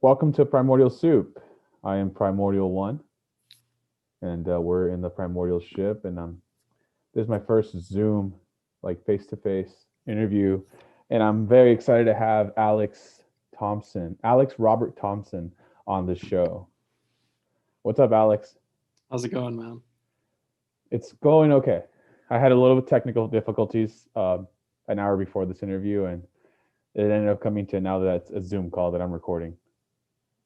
Welcome to Primordial Soup. I am Primordial One, and we're in the Primordial Ship. And this is my first Zoom, like face-to-face interview, and I'm very excited to have Alex Thompson, Alex Robert Thompson, on the show. What's up, Alex? How's it going, man? It's going okay. I had a little bit of technical difficulties an hour before this interview, and it ended up coming to now that it's a Zoom call that I'm recording.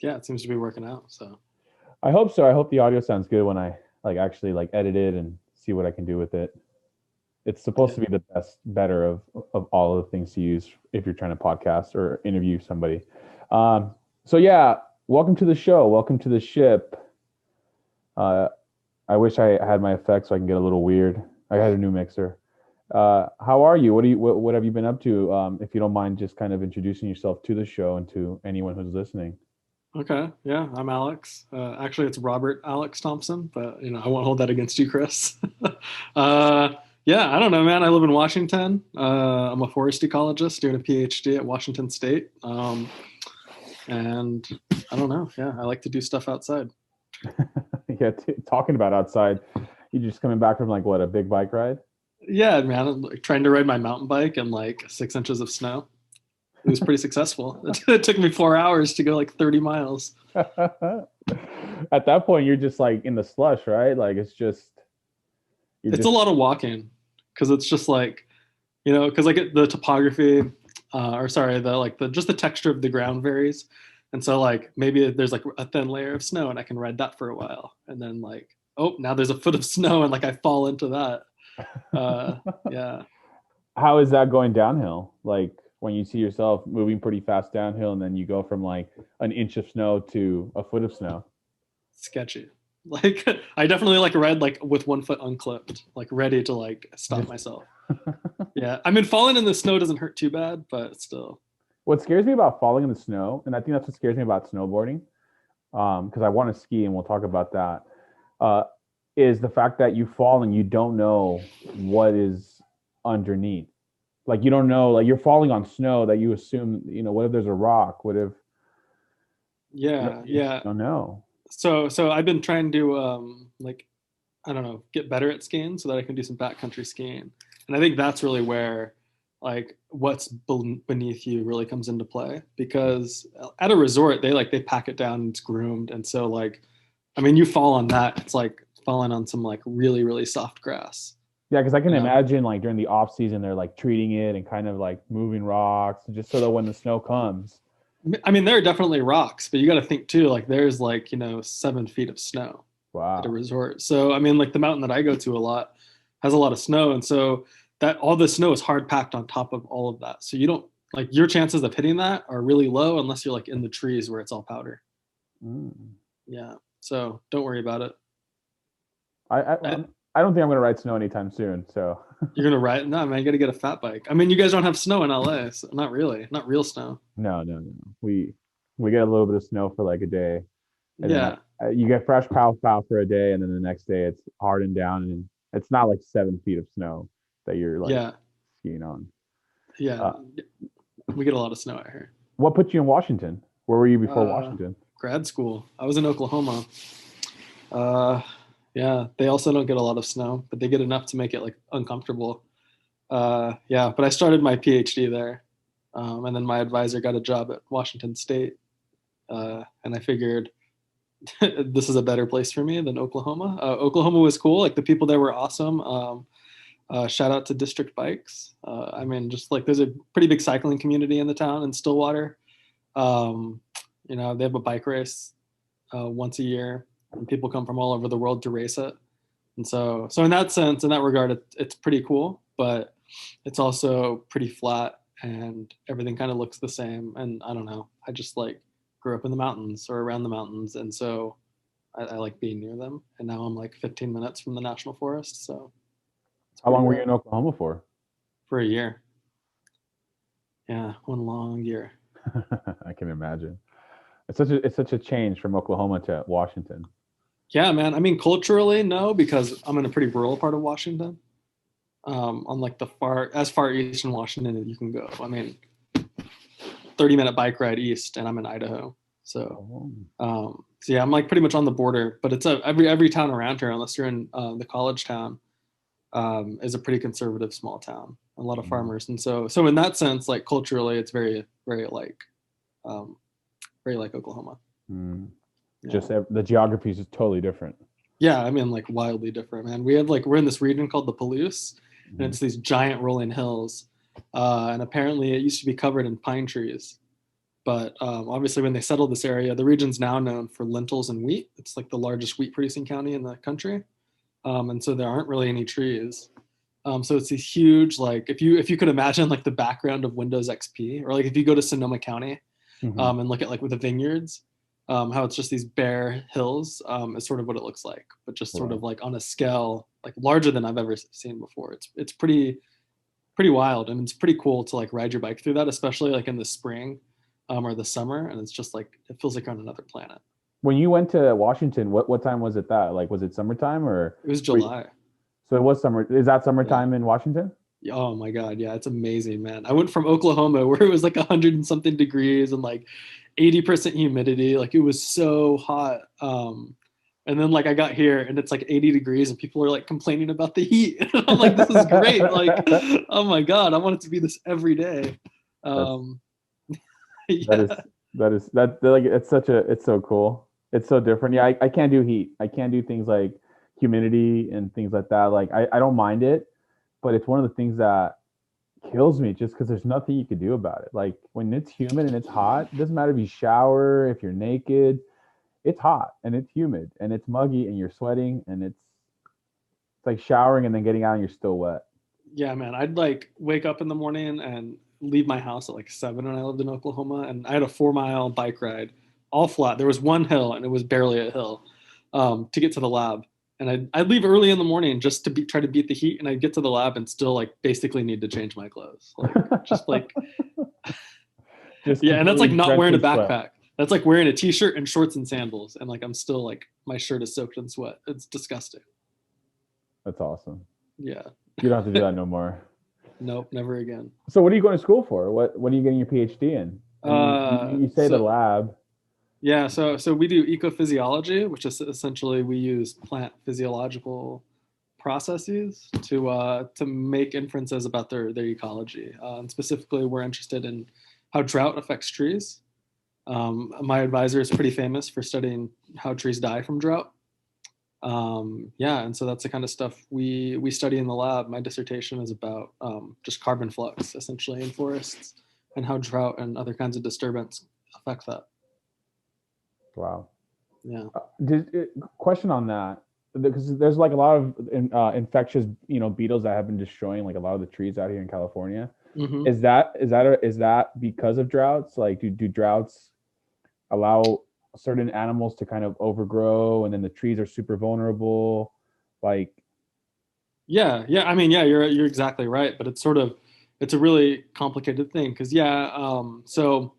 Yeah, it seems to be working out. So I hope so. I hope the audio sounds good when I like actually like edit it and see what I can do with it. It's supposed yeah, to be the better of all of the things to use if you're trying to podcast or interview somebody. Um, so yeah, welcome to the show. Welcome to the ship. Uh, I wish I had my effects so I can get a little weird. I had a new mixer. How are you? What have you been up to? If you don't mind, just kind of introducing yourself to the show and to anyone who's listening. okay. Yeah, I'm Alex. Actually, it's Robert Alex Thompson, but I won't hold that against you, Chris. uh, yeah, I don't know, man. I live in Washington. I'm a forest ecologist doing a PhD at Washington State, and I don't know. Yeah, I like to do stuff outside. Yeah, talking about outside, you just coming back from like what, a big bike ride? Yeah, man. I'm like, trying to ride my mountain bike in like 6 inches of snow. It was pretty successful. It took me 4 hours to go like 30 miles. At that point, you're just like in the slush, right? Like it's just you're It's a just lot of walking because it's just like because like the topography, or sorry, the like the just the texture of the ground varies, and so like maybe there's like a thin layer of snow and I can ride that for a while, and then like oh now there's a foot of snow and like I fall into that. Yeah, how is that going downhill? Like when you see yourself moving pretty fast downhill, and then you go from like an inch of snow to a foot of snow. sketchy. Like I definitely like ride like with one foot unclipped, like ready to like stop Just myself. Yeah, I mean falling in the snow doesn't hurt too bad, but still. what scares me about falling in the snow, and I think that's what scares me about snowboarding, because I want to ski, and we'll talk about that. Uh, is the fact that you fall and you don't know what is underneath. Like you don't know, like you're falling on snow that you assume, what if there's a rock? What if Yeah, you just yeah. don't know? So I've been trying to like I don't know, get better at skiing so that I can do some backcountry skiing. And I think that's really where like what's beneath you really comes into play because at a resort they pack it down and it's groomed and so like I mean you fall on that it's like falling on some like really soft grass, Yeah, because I can you know. imagine like during the off season they're like treating it and kind of like moving rocks just so that when the snow comes. I mean there are definitely rocks, but you got to think too like there's like 7 feet of snow at a Wow. resort. So I mean, like the mountain that I go to a lot has a lot of snow, and so that all the snow is hard packed on top of all of that. So you don't like your chances of hitting that are really low unless you're like in the trees where it's all powder. Mm. Yeah. So don't worry about it. I, I Uh, I don't think I'm gonna ride snow anytime soon. So You're gonna ride? No, man, you got to get a fat bike. I mean, you guys don't have snow in LA, so not really, not real snow. no. We get a little bit of snow for like a day, and then Yeah, you get fresh pow for a day, and then the next day it's hardened down, and it's not like 7 feet of snow that you're like yeah, skiing on. yeah. Uh, We get a lot of snow out here. what put you in Washington? Where were you before Uh, Washington? Grad school. I was in Oklahoma. Uh, yeah, they also don't get a lot of snow, but they get enough to make it like uncomfortable. Yeah, but I started my PhD there, and then my advisor got a job at Washington State, and I figured this is a better place for me than Oklahoma. Oklahoma was cool; like the people there were awesome. Shout out to District Bikes. I mean, just like there's a pretty big cycling community in the town in Stillwater. Um, they have a bike race once a year, and people come from all over the world to race it. And so in that sense, in that regard, it's pretty cool, but it's also pretty flat and everything kind of looks the same. And I don't know, I just like grew up in the mountains or around the mountains. And so I like being near them. And now I'm like 15 minutes from the national forest. So it's How pretty long were you rad in Oklahoma for? for a year. Yeah, one long year. I can imagine. It's such a change from Oklahoma to Washington. Yeah, man. I mean, culturally, no, because I'm in a pretty rural part of Washington. On like the as far east in Washington as you can go. I mean, 30-minute bike ride east, and I'm in Idaho. So, so yeah, I'm like pretty much on the border, but it's every town around here, unless you're in the college town, is a pretty conservative small town. A lot of farmers, and so in that sense, like culturally, it's very um, very like Oklahoma. Just the geography is totally different. Yeah, I mean, like wildly different, man. We have like we're in this region called the Palouse, and it's these giant rolling hills, and apparently it used to be covered in pine trees. But obviously, when they settled this area, the region's now known for lentils and wheat. It's like the largest wheat producing county in the country, and so there aren't really any trees. So it's a huge, like if you could imagine like the background of Windows XP, or like if you go to Sonoma County and look at like with the vineyards, how it's just these bare hills is sort of what it looks like, but just sort of like on a scale like larger than I've ever seen before. It's pretty wild, and it's pretty cool to like ride your bike through that, especially like in the spring or the summer, and it's just like it feels like you're on another planet. When you went to Washington, what time was it that? Like, was it summertime or? It was July. So it was summer. Is that summertime in Washington? Oh my God. Yeah, it's amazing, man. I went from Oklahoma where it was like 100 and something degrees and like 80% humidity. Like it was so hot. And then like I got here and it's like 80 degrees and people are like complaining about the heat. I'm like, this is great. Like, oh my God, I want it to be this every day. Yeah. That like it's so cool. It's so different. Yeah, I can't do heat. I can't do things like humidity and things like that. Like I don't mind it, but it's one of the things that kills me just because there's nothing you could do about it. Like when it's humid and it's hot, it doesn't matter if you shower, if you're naked, it's hot and it's humid and it's muggy and you're sweating and it's like showering and then getting out and you're still wet. Yeah, man. I'd like wake up in the morning and leave my house at like 7 when I lived in Oklahoma, and I had a 4 mile bike ride, all flat. There was one hill, and it was barely a hill, to get to the lab. And I'd leave early in the morning just to try to beat the heat, and I'd get to the lab and still like basically need to change my clothes, like just like yeah. And that's like not wearing a backpack. Sweat. That's like wearing a t-shirt and shorts and sandals, and like I'm still like my shirt is soaked in sweat. It's disgusting. That's awesome. Yeah. You don't have to do that no more. Nope, never again. So what are you going to school for? What are you getting your PhD in? You say the lab. Yeah, so we do ecophysiology, which is essentially we use plant physiological processes to make inferences about their ecology. And specifically, we're interested in how drought affects trees. My advisor is pretty famous for studying how trees die from drought. Yeah, and so that's the kind of stuff we study in the lab. My dissertation is about just carbon flux, essentially, in forests, and how drought and other kinds of disturbance affect that. Wow. Yeah. Question on that, because there's like a lot of infectious, beetles that have been destroying like a lot of the trees out here in California. Mm-hmm. Is that because of droughts? Like, do droughts allow certain animals to kind of overgrow, and then the trees are super vulnerable? Like, yeah. I mean, yeah, you're exactly right, but it's a really complicated thing because so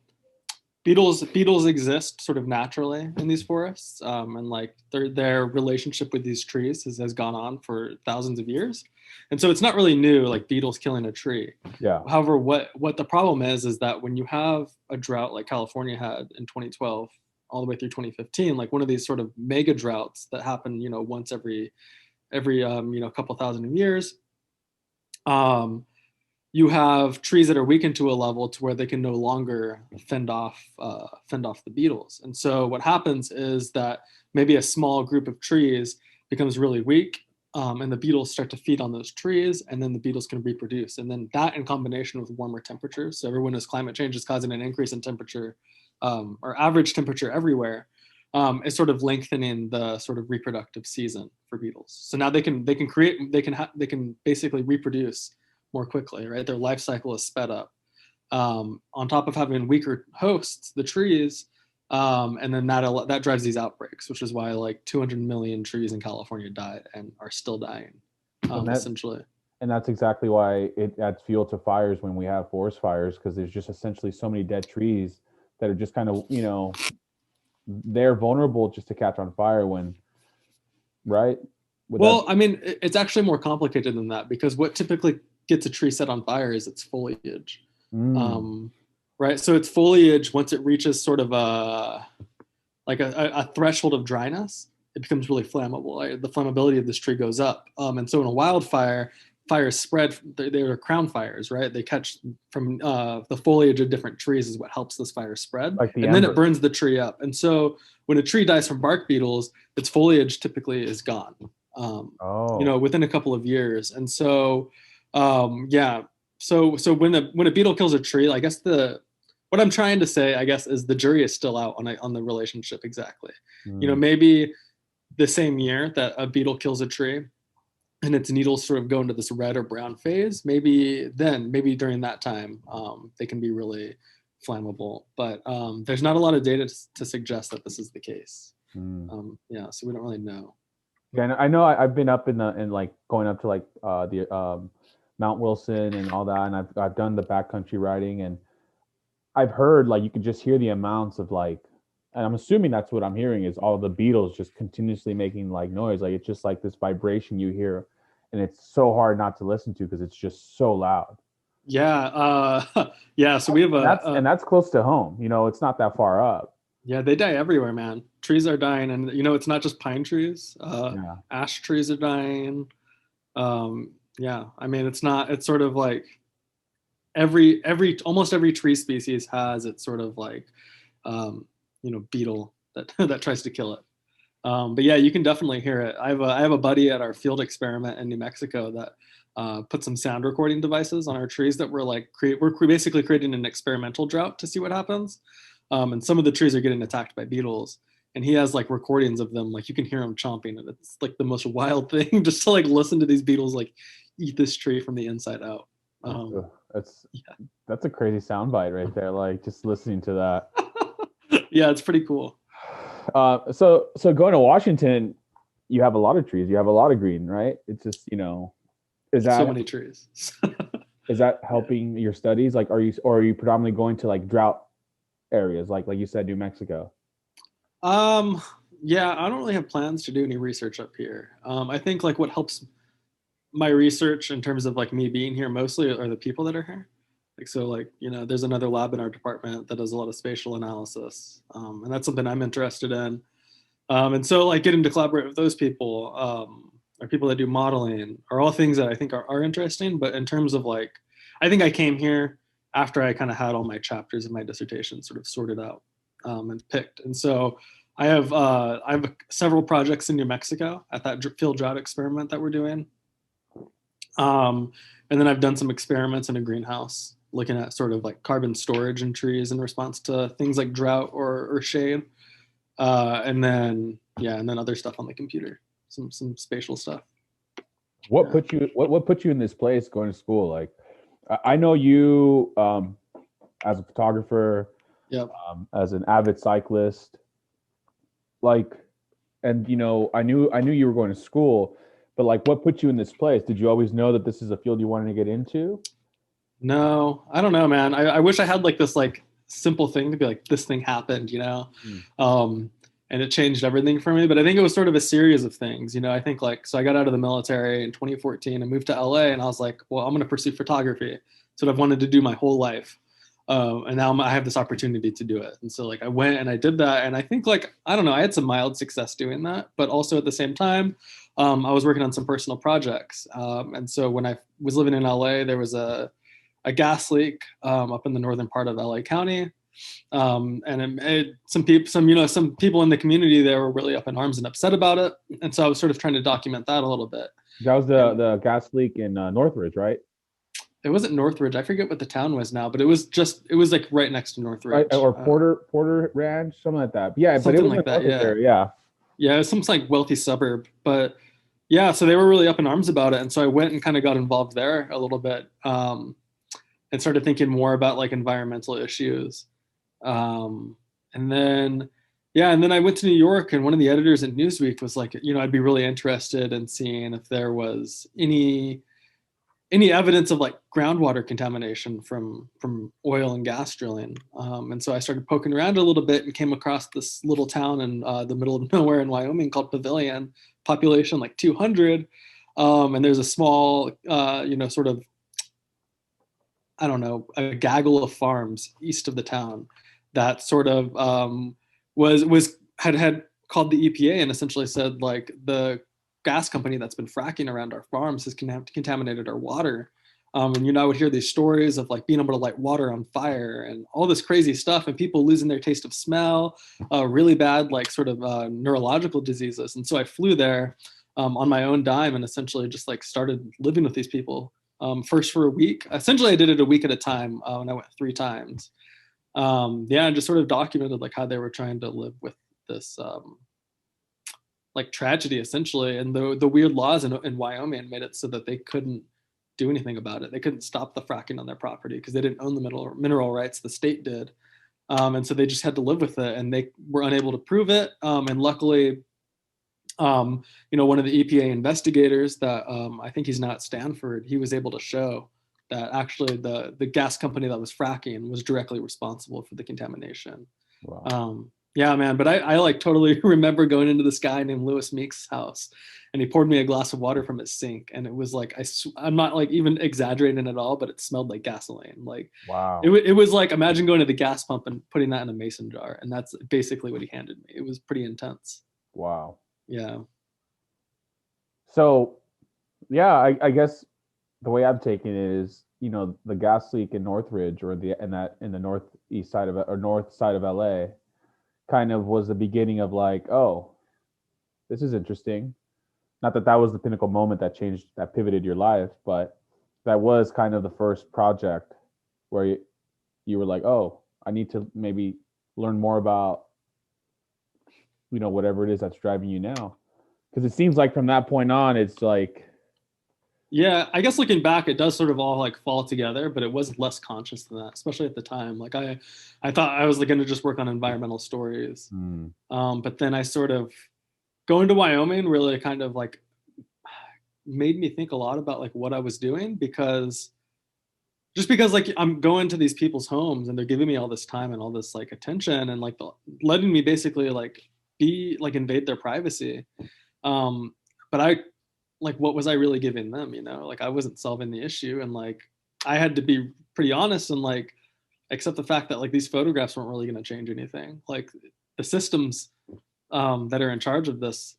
beetles exist sort of naturally in these forests, and like their relationship with these trees has gone on for thousands of years, and so it's not really new, like beetles killing a tree. Yeah. However, what the problem is that when you have a drought like California had in 2012 all the way through 2015, like one of these sort of mega droughts that happen, once every couple thousand years, you have trees that are weakened to a level to where they can no longer fend off the beetles. And so what happens is that maybe a small group of trees becomes really weak, and the beetles start to feed on those trees, and then the beetles can reproduce. And then that, in combination with warmer temperatures, so everyone knows climate change is causing an increase in temperature, or average temperature everywhere, is sort of lengthening the sort of reproductive season for beetles. So now they can basically reproduce more quickly, right? Their life cycle is sped up. On top of having weaker hosts, the trees, and then that drives these outbreaks, which is why like 200 million trees in California died and are still dying, essentially. And that's exactly why it adds fuel to fires when we have forest fires, because there's just essentially so many dead trees that are just kind of, they're vulnerable just to catch on fire right? I mean, it's actually more complicated than that, because what typically gets a tree set on fire is its foliage. right? So its foliage, once it reaches sort of a threshold of dryness, it becomes really flammable. Right? The flammability of this tree goes up. And so in a wildfire, fires spread. They are crown fires, right? They catch from the foliage of different trees is what helps this fire spread. Like the And then it ember. burns the tree up. And so when a tree dies from bark beetles, its foliage typically is gone, Oh. within a couple of years. And so, yeah. So when a beetle kills a tree, I guess what I'm trying to say, I guess, is the jury is still out on the relationship exactly. Mm. Maybe the same year that a beetle kills a tree and its needles sort of go into this red or brown phase, maybe during that time, they can be really flammable. But there's not a lot of data to suggest that this is the case. Yeah, so we don't really know. Yeah, and I know I've been up in like going up to like the Mount Wilson and all that, and I've done the backcountry riding, and I've heard like you can just hear the amounts of like, and I'm assuming that's what I'm hearing is all the beetles just continuously making like noise, like it's just like this vibration you hear, and it's so hard not to listen to because it's just so loud. Yeah, yeah. So we have And that's close to home. It's not that far up. yeah, they die everywhere, man. Trees are dying, and it's not just pine trees. Yeah. Ash trees are dying. Yeah, I mean, it's not. It's sort of like almost every tree species has its sort of like beetle that that tries to kill it. But yeah, you can definitely hear it. I have a buddy at our field experiment in New Mexico that put some sound recording devices on our trees that we're basically creating an experimental drought to see what happens. And some of the trees are getting attacked by beetles, and he has like recordings of them, like you can hear them chomping, and it's like the most wild thing just to like listen to these beetles like eat this tree from the inside out. That's Yeah. that's a crazy soundbite right there. Like just listening to that. Yeah, it's pretty cool. So going to Washington, you have a lot of trees. You have a lot of green, right? It's just is So that many trees. is that Yeah. helping your studies? Like, are you predominantly going to like drought areas, like you said, New Mexico? Um, yeah, I don't really have plans to do any research up here. I think like what helps my research in terms of like me being here mostly are the people that are here. Like so, like there's another lab in our department that does a lot of spatial analysis, and that's something I'm interested in. And so, like getting to collaborate with those people, or people that do modeling, are all things that I think are interesting. But in terms of like, I think I came here after I kind of had all my chapters of my dissertation sort of sorted out, and picked. And so I have several projects in New Mexico at that field drought experiment that we're doing. And then I've done some experiments in a greenhouse looking at sort of like carbon storage in trees in response to things like drought or shade. And then other stuff on the computer, some spatial stuff. What Yeah. put you what put you in this place going to school? Like, I know you as a photographer, Yep. as an avid cyclist, like, and I knew you were going to school, but like, what put you in this place? Did you always know that this is a field you wanted to get into? No, I don't know, man. I wish I had like this like simple thing to be like this thing happened. Hmm. And it changed everything for me. But I think it was sort of a series of things. I think like so I got out of the military in 2014 and moved to LA, and I was like, well, I'm going to pursue photography. It's what I've wanted to do my whole life. And now I have this opportunity to do it. And so like I went and I did that, and I think like I don't know, I had some mild success doing that, but also at the same time, I was working on some personal projects. And so when I was living in LA, there was a gas leak up in the northern part of LA County, and it made some people in the community there were really up in arms and upset about it. And so I was sort of trying to document that a little bit. That was the And the gas leak in Northridge, right? it wasn't Northridge. I forget what the town was now, but it was like right next to Right, Northridge, or Porter Ranch, something like that. Yeah, but it something was in like that. Northridge Yeah, area. Yeah. yeah, it was some like wealthy suburb, but yeah, so they were really up in arms about it, and so I went and kind of got involved there a little bit, and started thinking more about like environmental issues. Um, and then, yeah, and then I went to New York, and one of the editors at Newsweek was like, I'd be really interested in seeing if there was any evidence of like groundwater contamination from oil and gas drilling. And so I started poking around a little bit and came across this little town in the middle of nowhere in Wyoming called Pavilion, population like 200. And there's a small, sort of I don't know, a gaggle of farms east of the town that sort of was had called the EPA and essentially said like the gas company that's been fracking around our farms has contaminated our water. And I would hear these stories of like being able to light water on fire and all this crazy stuff, and people losing their taste of smell, really bad like sort of neurological diseases. And so I flew there on my own dime and essentially just like started living with these people. First for a week. Essentially, I did it a week at a time, and I went 3 times. Yeah, and just sort of documented like how they were trying to live with this like tragedy essentially, and the weird laws in Wyoming made it so that they couldn't do anything about it. They couldn't stop the fracking on their property because they didn't own the mineral rights. The state did, and so they just had to live with it, and they were unable to prove it. And luckily, one of the EPA investigators that I think he's now at Stanford, he was able to show that actually the gas company that was fracking was directly responsible for the contamination. Wow. Yeah, man. But I like totally remember going into this guy named Louis Meek's house, and he poured me a glass of water from his sink, and it was like I'm not like even exaggerating at all, but it smelled like gasoline. Like Wow. it was like imagine going to the gas pump and putting that in a mason jar, and that's basically what he handed me. It was pretty intense. Wow. Yeah. So, yeah, I guess the way I'm taking it is, the gas leak in Northridge or in the northeast side of or north side of LA kind of was the beginning of like, oh, this is interesting. Not that that was the pinnacle moment that pivoted your life, but that was kind of the first project where you were like, oh, I need to maybe learn more about, whatever it is that's driving you now. Because it seems like from that point on, it's like, Yeah, I guess looking back, it does sort of all like fall together, but it was less conscious than that, especially at the time. Like I thought I was like, going to just work on environmental stories, hmm, but then I sort of going to Wyoming really kind of like made me think a lot about like what I was doing because like I'm going to these people's homes and they're giving me all this time and all this like attention and like letting me basically like be like invade their privacy. Um, but I like what was I really giving them, like I wasn't solving the issue, and like I had to be pretty honest and like accept the fact that like these photographs weren't really going to change anything. Like the systems that are in charge of this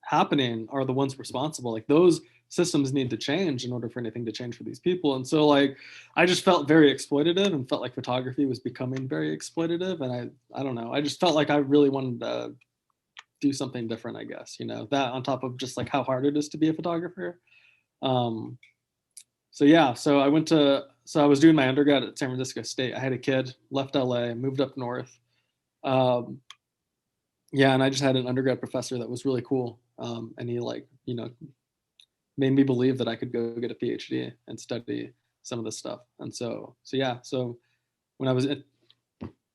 happening are the ones responsible. Like those systems need to change in order for anything to change for these people. And so like I just felt very exploitative and felt like photography was becoming very exploitative, and I don't know, I just felt like I really wanted to do something different, I guess, that on top of just like how hard it is to be a photographer. um so yeah, so I was doing my undergrad at San Francisco State. I had a kid, left LA, moved up north. um yeah, and I just had an undergrad professor that was really cool, and he like made me believe that I could go get a PhD and study some of this stuff. And so yeah, so when I was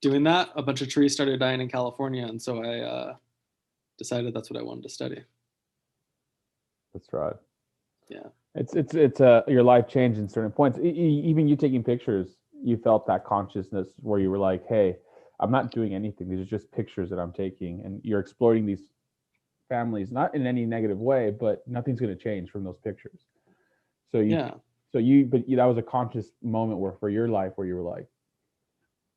doing that, a bunch of trees started dying in California, and so I decided that's what I wanted to study. that's right. Yeah. It's your life changed in certain points. Even you taking pictures, you felt that consciousness where you were like, hey, I'm not doing anything. These are just pictures that I'm taking, and you're exploiting these families, not in any negative way, but nothing's going to change from those pictures. So you, Yeah. that was a conscious moment where for your life where you were like,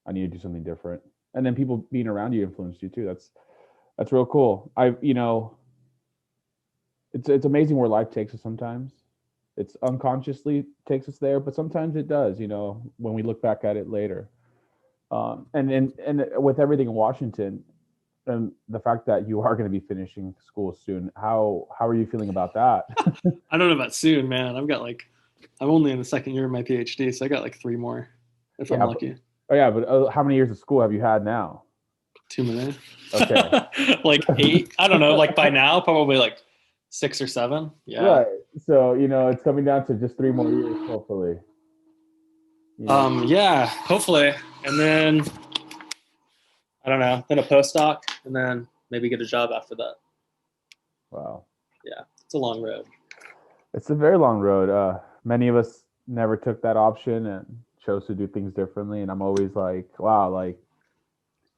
I need to do something different, and then people being around you influenced you too. That's real cool. It's amazing where life takes us sometimes. It's unconsciously takes us there, but sometimes it does, when we look back at it later. And with everything in Washington and the fact that you are going to be finishing school soon, how are you feeling about that? I don't know about soon, man. I'm only in the second year of my PhD, so I got like 3 more if I'm Yeah, lucky. but how many years of school have you had now? Too many. Okay. Like 8. I don't know. Like by now, probably like 6 or 7. Yeah. Right. So, it's coming down to just 3 more years, hopefully. Yeah. Hopefully, and then I don't know. Then a postdoc, and then maybe get a job after that. Wow. Yeah, it's a long road. It's a very long road. Many of us never took that option and chose to do things differently. And I'm always like, wow, like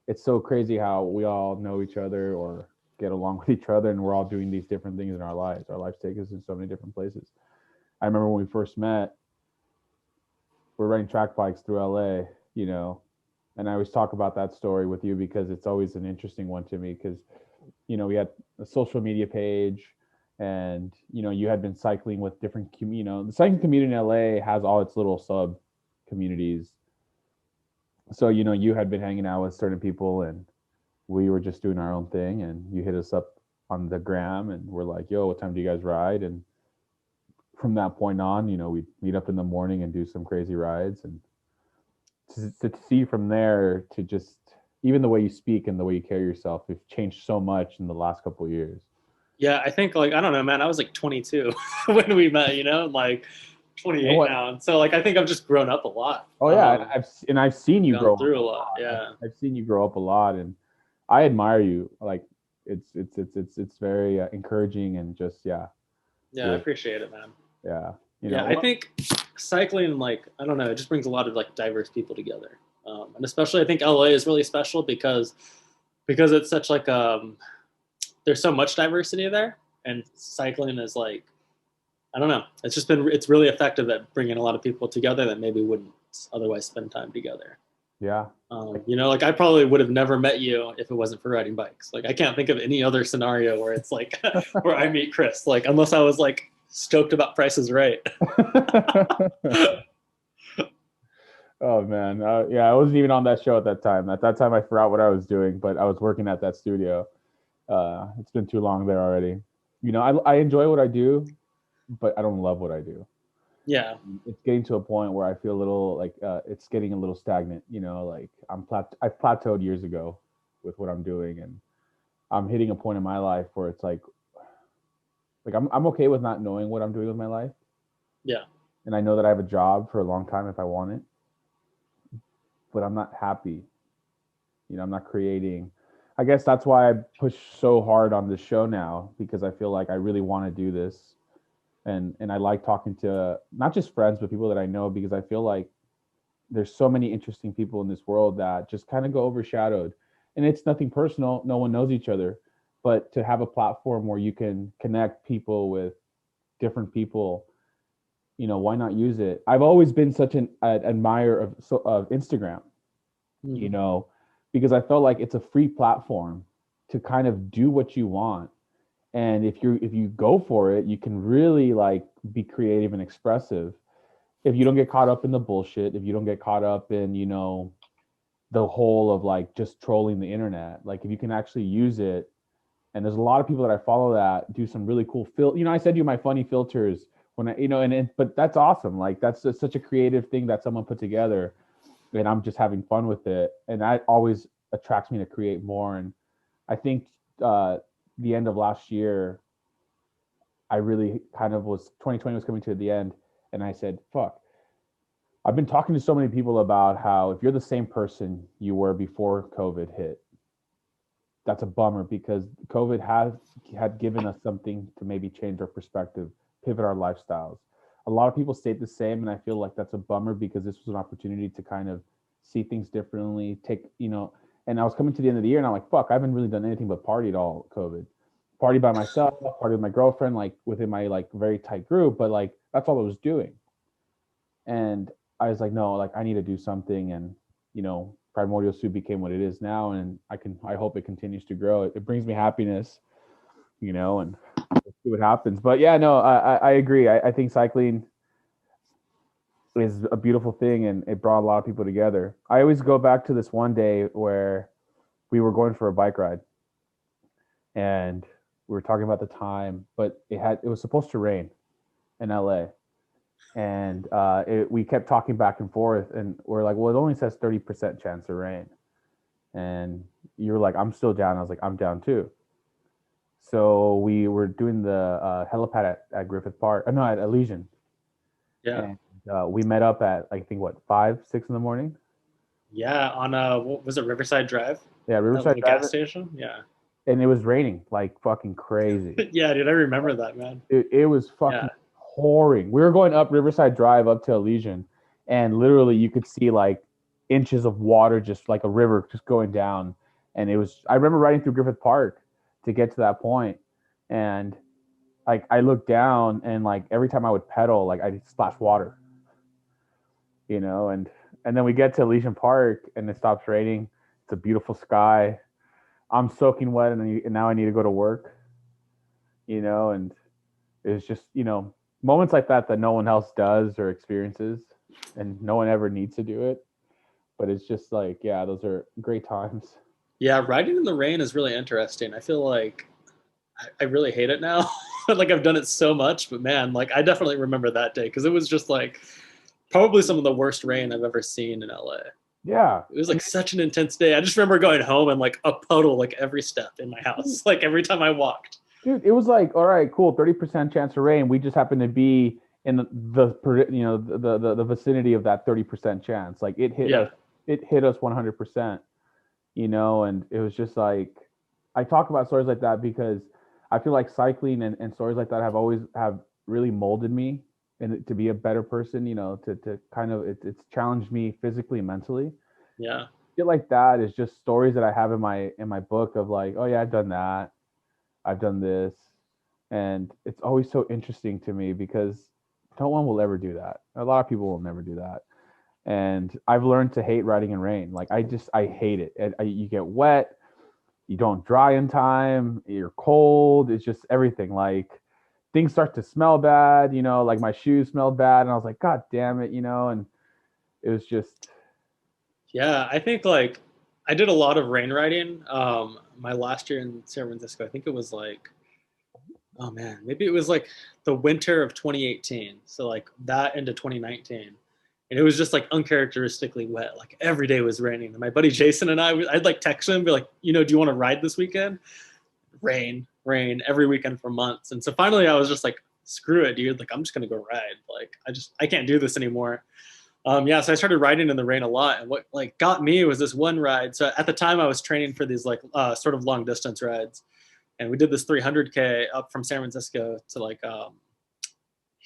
it's so crazy how we all know each other or get along with each other, and we're all doing these different things in our lives. Our lives take us in so many different places. I remember when we first met, we're riding track bikes through LA, and I always talk about that story with you because it's always an interesting one to me because, we had a social media page and, you had been cycling with different, the cycling community in LA has all its little sub communities. So, you had been hanging out with certain people and we were just doing our own thing and you hit us up on the gram and we're like, yo, what time do you guys ride? And from that point on, we'd meet up in the morning and do some crazy rides and to see from there to just even the way you speak and the way you carry yourself, you've changed so much in the last couple of years. Yeah, I think like I don't know, man. I was like 22 when we met, like 28 now, and so like I think I've just grown up a lot. Oh yeah, I've seen you grow gone through up a lot. Yeah, I've seen you grow up a lot, and I admire you. Like it's very encouraging and just yeah. I appreciate it, man. Yeah, I think cycling, like I don't know, it just brings a lot of like diverse people together, and especially I think LA is really special because it's such like there's so much diversity there, and cycling is like I don't know, it's really effective at bringing a lot of people together that maybe wouldn't otherwise spend time together. Yeah. Like I probably would have never met you if it wasn't for riding bikes. Like I can't think of any other scenario where it's like where I meet Chris, like unless I was like stoked about Price is Right. Oh man, yeah, I wasn't even on that show at that time. At that time, I forgot what I was doing, but I was working at that studio. It's been too long there already. I enjoy what I do, but I don't love what I do. Yeah, it's getting to a point where I feel a little like it's getting a little stagnant. Like I've plateaued years ago with what I'm doing, and I'm hitting a point in my life where it's like I'm okay with not knowing what I'm doing with my life. Yeah, and I know that I have a job for a long time if I want it, but I'm not happy. I'm not creating. I guess that's why I push so hard on this show now because I feel like I really want to do this and I like talking to not just friends but people that I know because I feel like there's so many interesting people in this world that just kind of go overshadowed, and it's nothing personal, no one knows each other, but to have a platform where you can connect people with different people, why not use it? I've always been such an admirer of Instagram, because I felt like it's a free platform to kind of do what you want, and if you go for it, you can really like be creative and expressive. If you don't get caught up in the bullshit, if you don't get caught up in, the whole of like just trolling the internet, like if you can actually use it, and there's a lot of people that I follow that do some really cool I said to you my funny filters when I, but that's awesome. Like that's just such a creative thing that someone put together and I'm just having fun with it. And that always attracts me to create more. And I think the end of last year, I really kind of 2020 was coming to the end. And I said, fuck, I've been talking to so many people about how if you're the same person you were before COVID hit, that's a bummer because COVID had given us something to maybe change our perspective, pivot our lifestyles. A lot of people stayed the same, and I feel like that's a bummer because this was an opportunity to kind of see things differently. And I was coming to the end of the year, and I'm like, fuck, I haven't really done anything but party at all COVID. Party by myself, party with my girlfriend, like within my like very tight group, but like that's all I was doing. And I was like, no, like I need to do something, and Primordial Ship became what it is now, and I hope it continues to grow. It brings me happiness, and let's see what happens. But yeah, no, I agree. I think cycling is a beautiful thing, and it brought a lot of people together. I always go back to this one day where we were going for a bike ride, and we were talking about the time, but it was supposed to rain in LA. And we kept talking back and forth, and we're like, well, it only says 30% chance of rain. And you were like, I'm still down. I was like, I'm down too. So we were doing the helipad at Griffith Park. No, at Elysian. Yeah. And we met up at I think 5-6 in the morning. Yeah, on what was it, Riverside Drive? Yeah, Riverside Drive. Gas station. Yeah. And it was raining like fucking crazy. Yeah, dude, I remember that, man. It was fucking pouring. We were going up Riverside Drive up to Elysian, and literally you could see like inches of water, just like a river, just going down. And it was. I remember riding through Griffith Park to get to that point, and like I looked down, and like every time I would pedal, like I'd splash water. and then we get to Elysian Park and it stops raining. It's a beautiful sky. I'm soaking wet, and now I need to go to work. And it's just moments like that no one else does or experiences, and no one ever needs to do it. But it's just like, yeah, those are great times. Yeah, riding in the rain is really interesting. I feel like I really hate it now. Like I've done it so much, but man, like I definitely remember that day because it was just like probably some of the worst rain I've ever seen in LA. Yeah, It was like such an intense day. I just remember going home and like a puddle like every step in my house, like every time I walked. dude, it was like, all right, cool, 30% chance of rain. We just happen to be in the vicinity of that 30% chance. Like Yeah. it hit us 100%. And it was just like, I talk about stories like that because I feel like cycling and stories like that have really molded me and to be a better person. To kind of it's challenged me physically and mentally. Yeah. Shit like that is just stories that I have in my book of like, oh yeah, I've done that, I've done this, and it's always so interesting to me because no one will ever do that. A lot of people will never do that, and I've learned to hate riding in rain. Like I hate it. You get wet, you don't dry in time, you're cold. It's just everything. Like things start to smell bad. Like my shoes smelled bad, and I was like, God damn it. And it was just Yeah. I think like I did a lot of rain riding. My last year in San Francisco, I think it was like, oh man, maybe it was like the winter of 2018. So like that into 2019. And it was just like uncharacteristically wet. Like every day was raining. And my buddy Jason and I'd like text him and be like, do you want to ride this weekend? Rain, rain every weekend for months. And so finally I was just like, screw it, dude. Like I'm just gonna go ride. Like I can't do this anymore. Yeah, so I started riding in the rain a lot. And what like got me was this one ride. So at the time I was training for these like sort of long distance rides. And we did this 300K up from San Francisco to like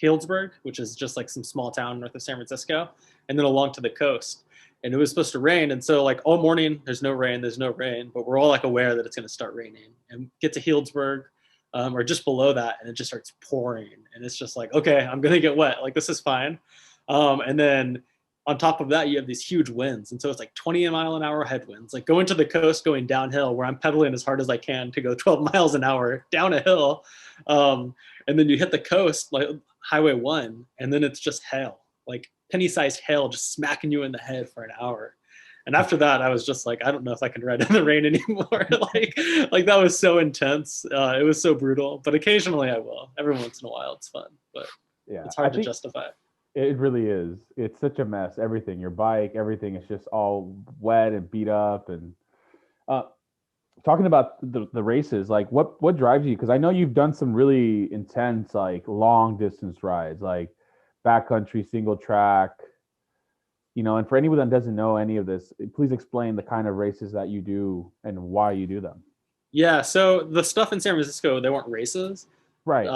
Healdsburg, which is just like some small town north of San Francisco, and then along to the coast. And it was supposed to rain. And so like all morning, there's no rain, but we're all like aware that it's going to start raining and get to Healdsburg or just below that. And it just starts pouring. And it's just like, okay, I'm going to get wet. Like this is fine. And then on top of that, you have these huge winds. And so it's like 20-mile-an-hour headwinds, like going to the coast, going downhill where I'm pedaling as hard as I can to go 12 miles an hour down a hill. And then you hit the coast, like Highway 1, and then it's just hail, like penny-sized hail just smacking you in the head for an hour. And after that, I was just like, I don't know if I can ride in the rain anymore. like that was so intense. It was so brutal. But occasionally I will. Every once in a while, it's fun. But yeah. it's I hard to think justify. it really is. It's such a mess. Everything, your bike, everything is just all wet and beat up. And uh, talking about the races, like what drives you? Because I know you've done some really intense, like long distance rides, like backcountry, single track. And for anyone that doesn't know any of this, please explain the kind of races that you do and why you do them. Yeah. So the stuff in San Francisco, they weren't races. Right.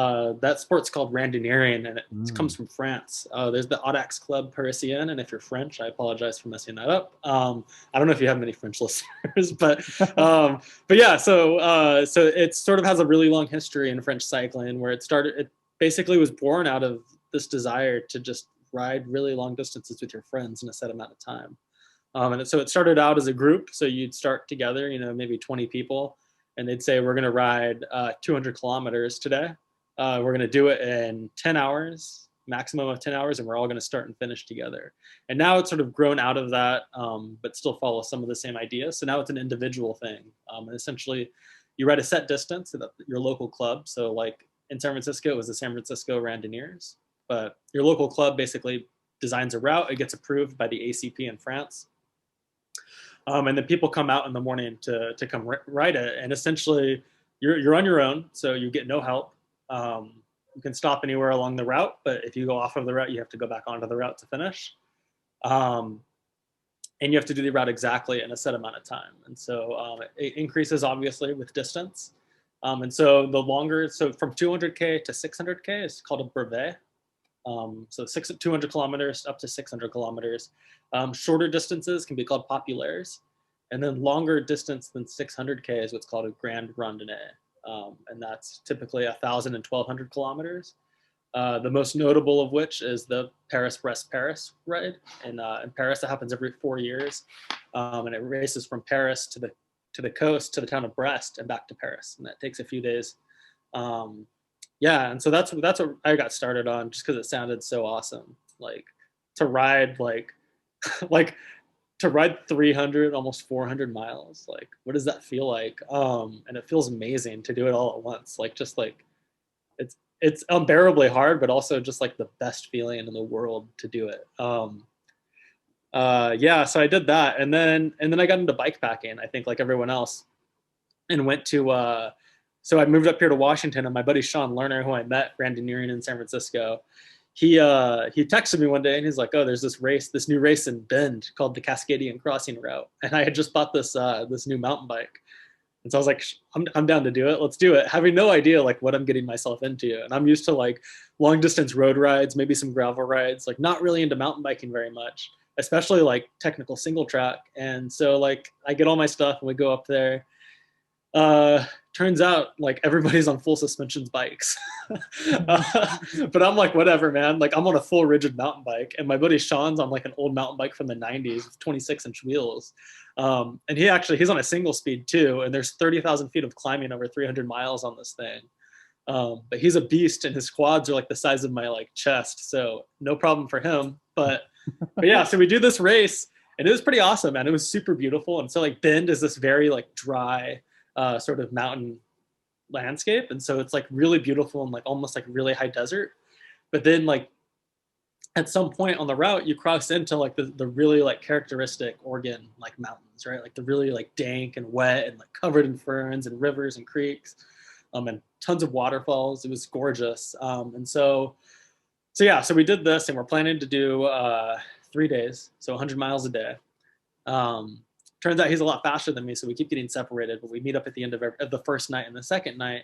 That sport's called randonneuring, and it Mm. comes from France. There's the Audax Club Parisien, and if you're French, I apologize for messing that up. I don't know if you have many French listeners, but yeah. So it sort of has a really long history in French cycling, where it started. It basically was born out of this desire to just ride really long distances with your friends in a set amount of time. So it started out as a group. So you'd start together, maybe 20 people, and they'd say, we're going to ride 200 kilometers today. We're going to do it in 10 hours, maximum of 10 hours, and we're all going to start and finish together. And now it's sort of grown out of that, but still follows some of the same ideas. So now it's an individual thing. And essentially, you ride a set distance at your local club. So like in San Francisco, it was the San Francisco Randonneurs. But your local club basically designs a route. It gets approved by the ACP in France. And then people come out in the morning to come ride it. And essentially, you're on your own, so you get no help. You can stop anywhere along the route, but if you go off of the route, you have to go back onto the route to finish. Um, and you have to do the route exactly in a set amount of time. And so it increases obviously with distance. And so the longer, so from 200K to 600K is called a brevet. So 200 kilometers up to 600 kilometers. Shorter distances can be called populaires. And then longer distance than 600K is what's called a grand randonnée. And that's typically 1,000 and 1,200 kilometers. The most notable of which is the Paris-Brest-Paris ride. In Paris, that happens every 4 years, and it races from Paris to the coast to the town of Brest and back to Paris, and that takes a few days. Yeah, and so that's what I got started on, just because it sounded so awesome. Like to ride like to ride 300, almost 400 miles. Like, what does that feel like? And it feels amazing to do it all at once. Like, just like it's unbearably hard, but also just like the best feeling in the world to do it. Yeah, so I did that, and then I got into bike packing. I think like everyone else, and went to. So I moved up here to Washington, and my buddy Sean Lerner, who I met randonneuring in San Francisco, he texted me one day, and he's like, "Oh, there's this new race in Bend called the Cascadian Crossing Route," and I had just bought this new mountain bike. And so I was like, I'm down to do it. Let's do it. Having no idea like what I'm getting myself into. And I'm used to like long distance road rides, maybe some gravel rides, like not really into mountain biking very much, especially like technical single track. And so like I get all my stuff and we go up there. Turns out like everybody's on full suspensions bikes. But I'm like, whatever, man. Like I'm on a full rigid mountain bike, and my buddy Sean's on like an old mountain bike from the 90s with 26-inch wheels. And he's on a single speed too, and there's 30,000 feet of climbing over 300 miles on this thing. But he's a beast, and his quads are like the size of my like chest, so no problem for him. But yeah, so we do this race, and it was pretty awesome, man. It was super beautiful. And so like Bend is this very like dry sort of mountain landscape, and so it's like really beautiful and like almost like really high desert. But then like at some point on the route you cross into like the really like characteristic Oregon like mountains, right? Like the really like dank and wet and like covered in ferns and rivers and creeks, and tons of waterfalls. It was gorgeous. And so yeah, so we did this, and we're planning to do 3 days, so 100 miles a day. Turns out he's a lot faster than me, so we keep getting separated, but we meet up at the end of the first night and the second night.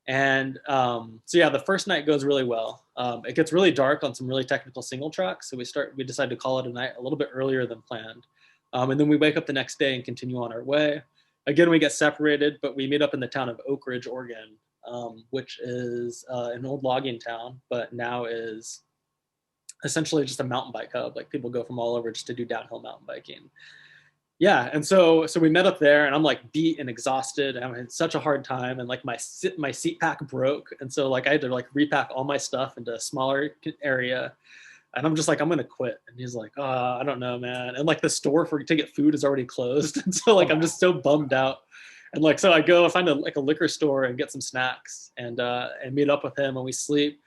And so yeah, the first night goes really well. It gets really dark on some really technical single tracks, so we decide to call it a night a little bit earlier than planned. And then we wake up the next day and continue on our way. Again, we get separated, but we meet up in the town of Oak Ridge, Oregon, which is an old logging town, but now is essentially just a mountain bike hub. Like people go from all over just to do downhill mountain biking. Yeah, and so we met up there, and I'm like beat and exhausted, and I had such a hard time, and like my seat pack broke, and so like I had to like repack all my stuff into a smaller area, and I'm just like, I'm gonna quit. And he's like, I don't know, man. And like the store to get food is already closed, and so like I'm just so bummed out. And like so I go find a liquor store and get some snacks, and meet up with him, and we sleep.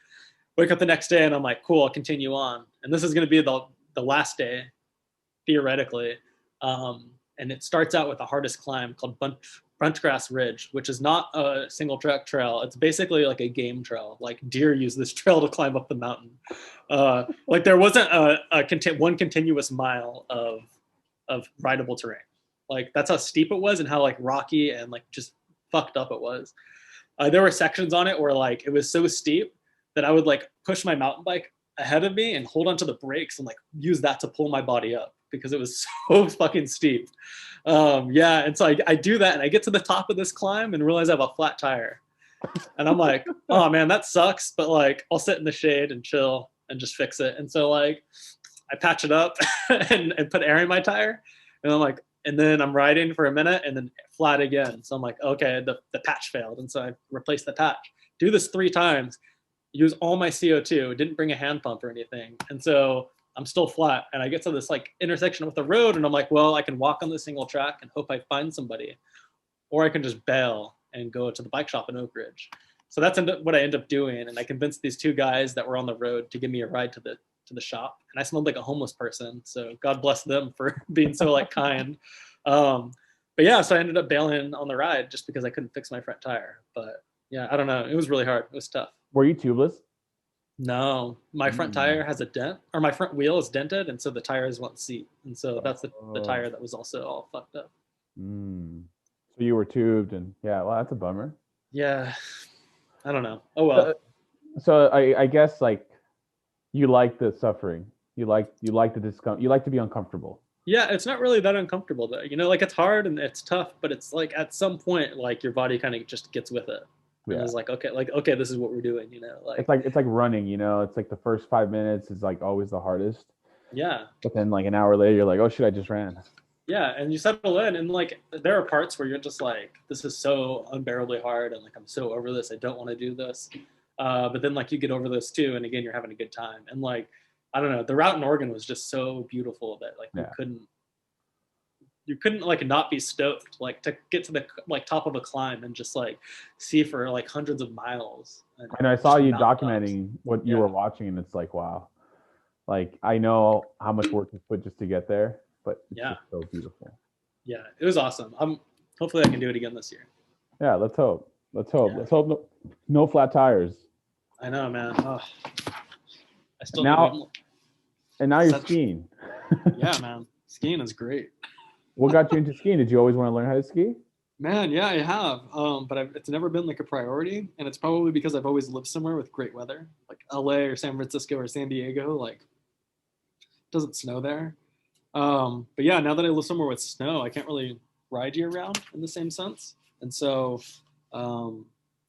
Wake up the next day, and I'm like, cool, I'll continue on, and this is gonna be the last day, theoretically. And it starts out with the hardest climb called Bunchgrass Ridge, which is not a single track trail. It's basically like a game trail. Like deer use this trail to climb up the mountain. Like there wasn't one continuous mile of rideable terrain. Like that's how steep it was and how like rocky and like just fucked up it was. There were sections on it where like it was so steep that I would like push my mountain bike ahead of me and hold onto the brakes and like use that to pull my body up, because it was so fucking steep. Yeah, and so I do that, and I get to the top of this climb and realize I have a flat tire. And I'm like, oh man, that sucks, but like I'll sit in the shade and chill and just fix it. And so like I patch it up and put air in my tire, and I'm like, and then I'm riding for a minute and then flat again. So I'm like, okay, the patch failed, and so I replaced the patch. Do this 3 times, use all my CO2, didn't bring a hand pump or anything. And so I'm still flat, and I get to this like intersection with the road, and I'm like, well, I can walk on the single track and hope I find somebody, or I can just bail and go to the bike shop in Oak Ridge. So that's what I end up doing, and I convinced these 2 guys that were on the road to give me a ride to the shop, and I smelled like a homeless person, so God bless them for being so like kind. But yeah, so I ended up bailing on the ride just because I couldn't fix my front tire. But yeah, I don't know, it was really hard. It was tough. Were you tubeless? No, my front tire has a dent, or my front wheel is dented, and so the tire is one seat, and so that's the tire that was also all fucked up. So you were tubed, and yeah, well, that's a bummer. Yeah, I don't know. Oh well. So I guess like you like the suffering, you like the discomfort, you like to be uncomfortable. Yeah, it's not really that uncomfortable though. You know, like it's hard and it's tough, but it's like at some point, like your body kind of just gets with it. And Yeah. it's like, okay, this is what we're doing, like, It's like running, it's like the first 5 minutes is like always the hardest. yeah. But then like an hour later, you're like, oh shit, I just ran. Yeah, and you settle in, and like there are parts where you're just like, this is so unbearably hard, and like I'm so over this. I don't want to do this. But then like you get over this too, and again you're having a good time. And like I don't know, the route in Oregon was just so beautiful that like Yeah. you couldn't like not be stoked like to get to the like top of a climb and just like see for like hundreds of miles. And I saw just you mountaintops. documenting what you were watching, and it's like, wow. Like I know how much work is put just to get there, but it's just so beautiful. Yeah, it was awesome. Hopefully I can do it again this year. Yeah, let's hope. Let's Yeah. hope no flat tires. I know, man. Oh, I still and now you're skiing. Yeah, man. Skiing is great. What got you into skiing? Did you always want to learn how to ski? Man, yeah, I have. But it's never been like a priority, and it's probably because I've always lived somewhere with great weather, like LA or San Francisco or San Diego. Like, it doesn't snow there. But yeah, now that I live somewhere with snow, I can't really ride year round in the same sense, and so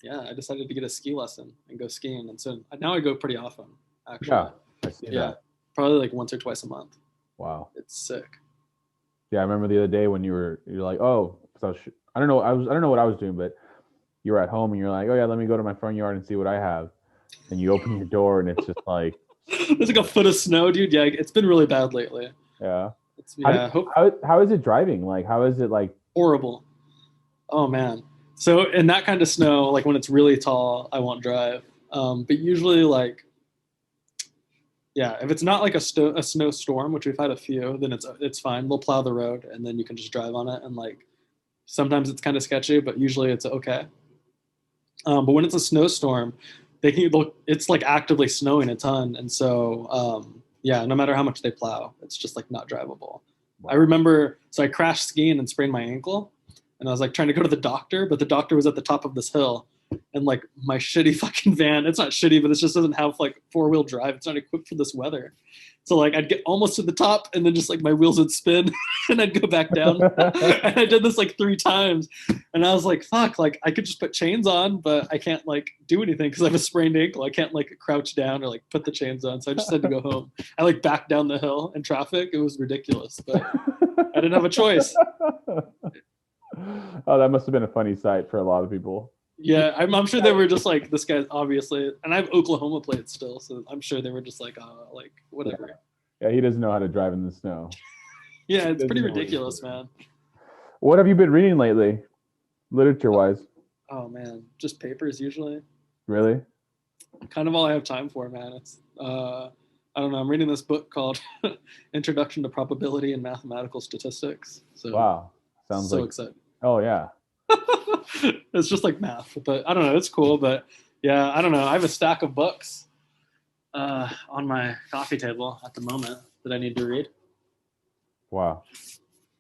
yeah, I decided to get a ski lesson and go skiing, and so now I go pretty often. Actually, Yeah, I see that. Probably like once or twice a month. Wow, it's sick. Yeah, I remember the other day when you're like, oh, so I don't know what I was doing, but you were at home and you're like, oh yeah, let me go to my front yard and see what I have, and you open your door and it's just like there's like a foot of snow, dude. Yeah, it's been really bad lately. Yeah. How is it driving? Like, how is it like? Horrible. Oh man. So in that kind of snow, like when it's really tall, I won't drive. But usually, like, yeah, if it's not like a snowstorm, which we've had a few, then it's fine. They'll plow the road, and then you can just drive on it. And like, sometimes it's kind of sketchy, but usually it's okay. But when it's a snowstorm, it's like actively snowing a ton, and so yeah, no matter how much they plow, it's just like not drivable. Wow. I remember, so I crashed skiing and sprained my ankle, and I was like trying to go to the doctor, but the doctor was at the top of this hill, and like my shitty fucking van, it's not shitty, but it just doesn't have like 4-wheel drive. It's not equipped for this weather. So like I'd get almost to the top and then just like my wheels would spin and I'd go back down. And I did this like 3 times. And I was like, fuck, like I could just put chains on, but I can't like do anything because I have a sprained ankle. I can't like crouch down or like put the chains on. So I just had to go home. I like backed down the hill in traffic. It was ridiculous, but I didn't have a choice. Oh, that must have been a funny sight for a lot of people. Yeah, I'm sure they were just like, this guy's obviously, and I have Oklahoma plates still, so I'm sure they were just like, like whatever. Yeah, he doesn't know how to drive in the snow. Yeah, it's pretty ridiculous, man. What have you been reading lately, literature-wise? Oh man, just papers usually. Really? Kind of all I have time for, man. It's I don't know. I'm reading this book called Introduction to Probability and Mathematical Statistics. So wow, sounds so exciting. Oh yeah. It's just like math, but I don't know. It's cool, but yeah, I don't know. I have a stack of books on my coffee table at the moment that I need to read. Wow.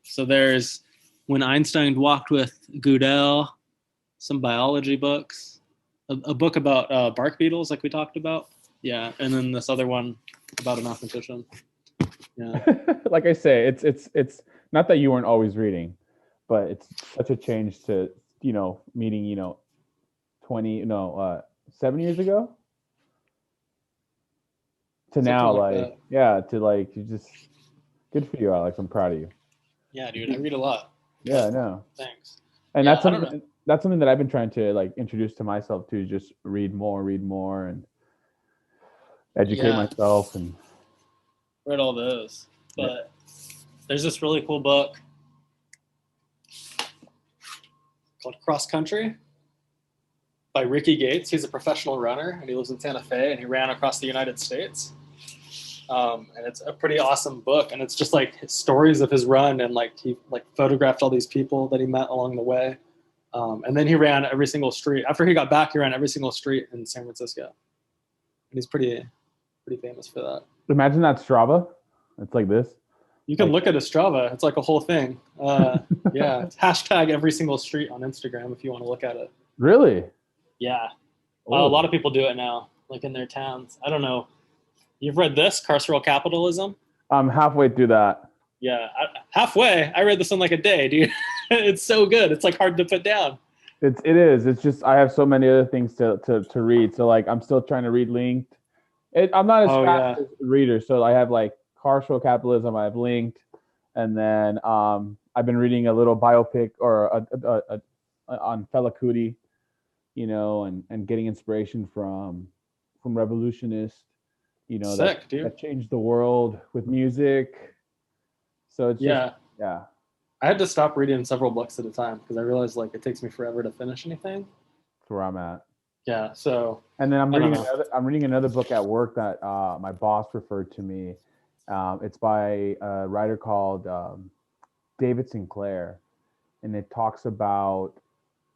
So there's When Einstein Walked with Goodell, some biology books, a book about bark beetles, like we talked about. Yeah, and then this other one about a mathematician. Yeah. Like I say, it's not that you weren't always reading, but it's such a change to meeting 7 years ago to now, like yeah, to like you just good for you, Alex. I'm proud of you. Yeah, dude, I read a lot. Yeah, I know. Thanks. And that's something that I've been trying to like introduce to myself too. Just read more, and educate myself. And read all those, but there's this really cool book called Cross Country by Ricky Gates. He's a professional runner and he lives in Santa Fe and he ran across the United States. And it's a pretty awesome book. And it's just like his stories of his run, and like he like photographed all these people that he met along the way. And then he ran every single street. After he got back, he ran every single street in San Francisco. And he's pretty famous for that. Imagine that Strava. It's like this. You can look at a Strava. It's like a whole thing. Yeah. It's hashtag every single street on Instagram if you want to look at it. Really? Yeah. A lot of people do it now, like in their towns. I don't know. You've read this, Carceral Capitalism? I'm halfway through that. Yeah. Halfway? I read this in like a day, dude. It's so good. It's like hard to put down. it is. It's just I have so many other things to read. So like I'm still trying to read Linked. I'm not as Oh fast yeah, as a reader. So I have like Partial Capitalism. I have Linked, and then I've been reading a little biopic or on Fela Kuti, and getting inspiration from revolutionists, that sick, dude. changed the world with music. So it's just Yeah, yeah, I had to stop reading several books at a time because I realized like it takes me forever to finish anything. that's where I'm at. Yeah, so And then I don't know. I'm reading another book at work that my boss referred to me. It's by a writer called David Sinclair, and it talks about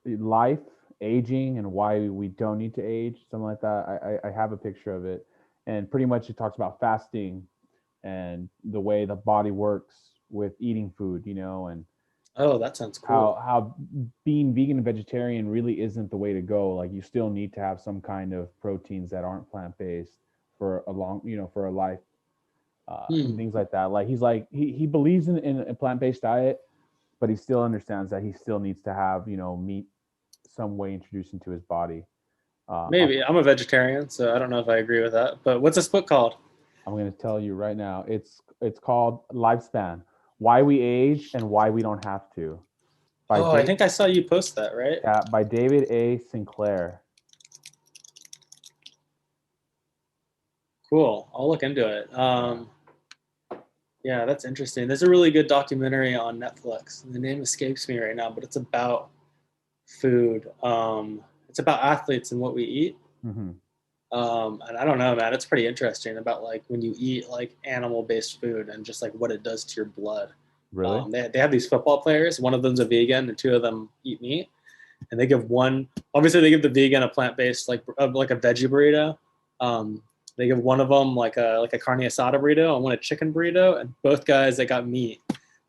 life, aging, and why we don't need to age, something like that. I have a picture of it, and pretty much it talks about fasting and the way the body works with eating food, and Oh, that sounds cool. how being vegan and vegetarian really isn't the way to go. Like you still need to have some kind of proteins that aren't plant based for a long, for a life, and Hmm. things like that. Like he believes in a plant based diet, but he still understands that he still needs to have meat some way introduced into his body. Maybe I'm a vegetarian, so I don't know if I agree with that. But what's this book called? I'm going to tell you right now. It's called Lifespan: Why We Age and Why We Don't Have to, by Oh, I Dave, think I saw you post that, right? by David A. Sinclair. Cool. I'll look into it. Yeah. Yeah, that's interesting. There's a really good documentary on Netflix. The name escapes me right now, but it's about food. It's about athletes and what we eat. Mm-hmm. And I don't know, man. It's pretty interesting about like when you eat like animal-based food and just like what it does to your blood. Really? They have these football players. One of them's a vegan, and two of them eat meat. And they give one. Obviously, they give the vegan a plant-based like a veggie burrito. They give one of them like a carne asada burrito and one a chicken burrito. And both guys that got meat,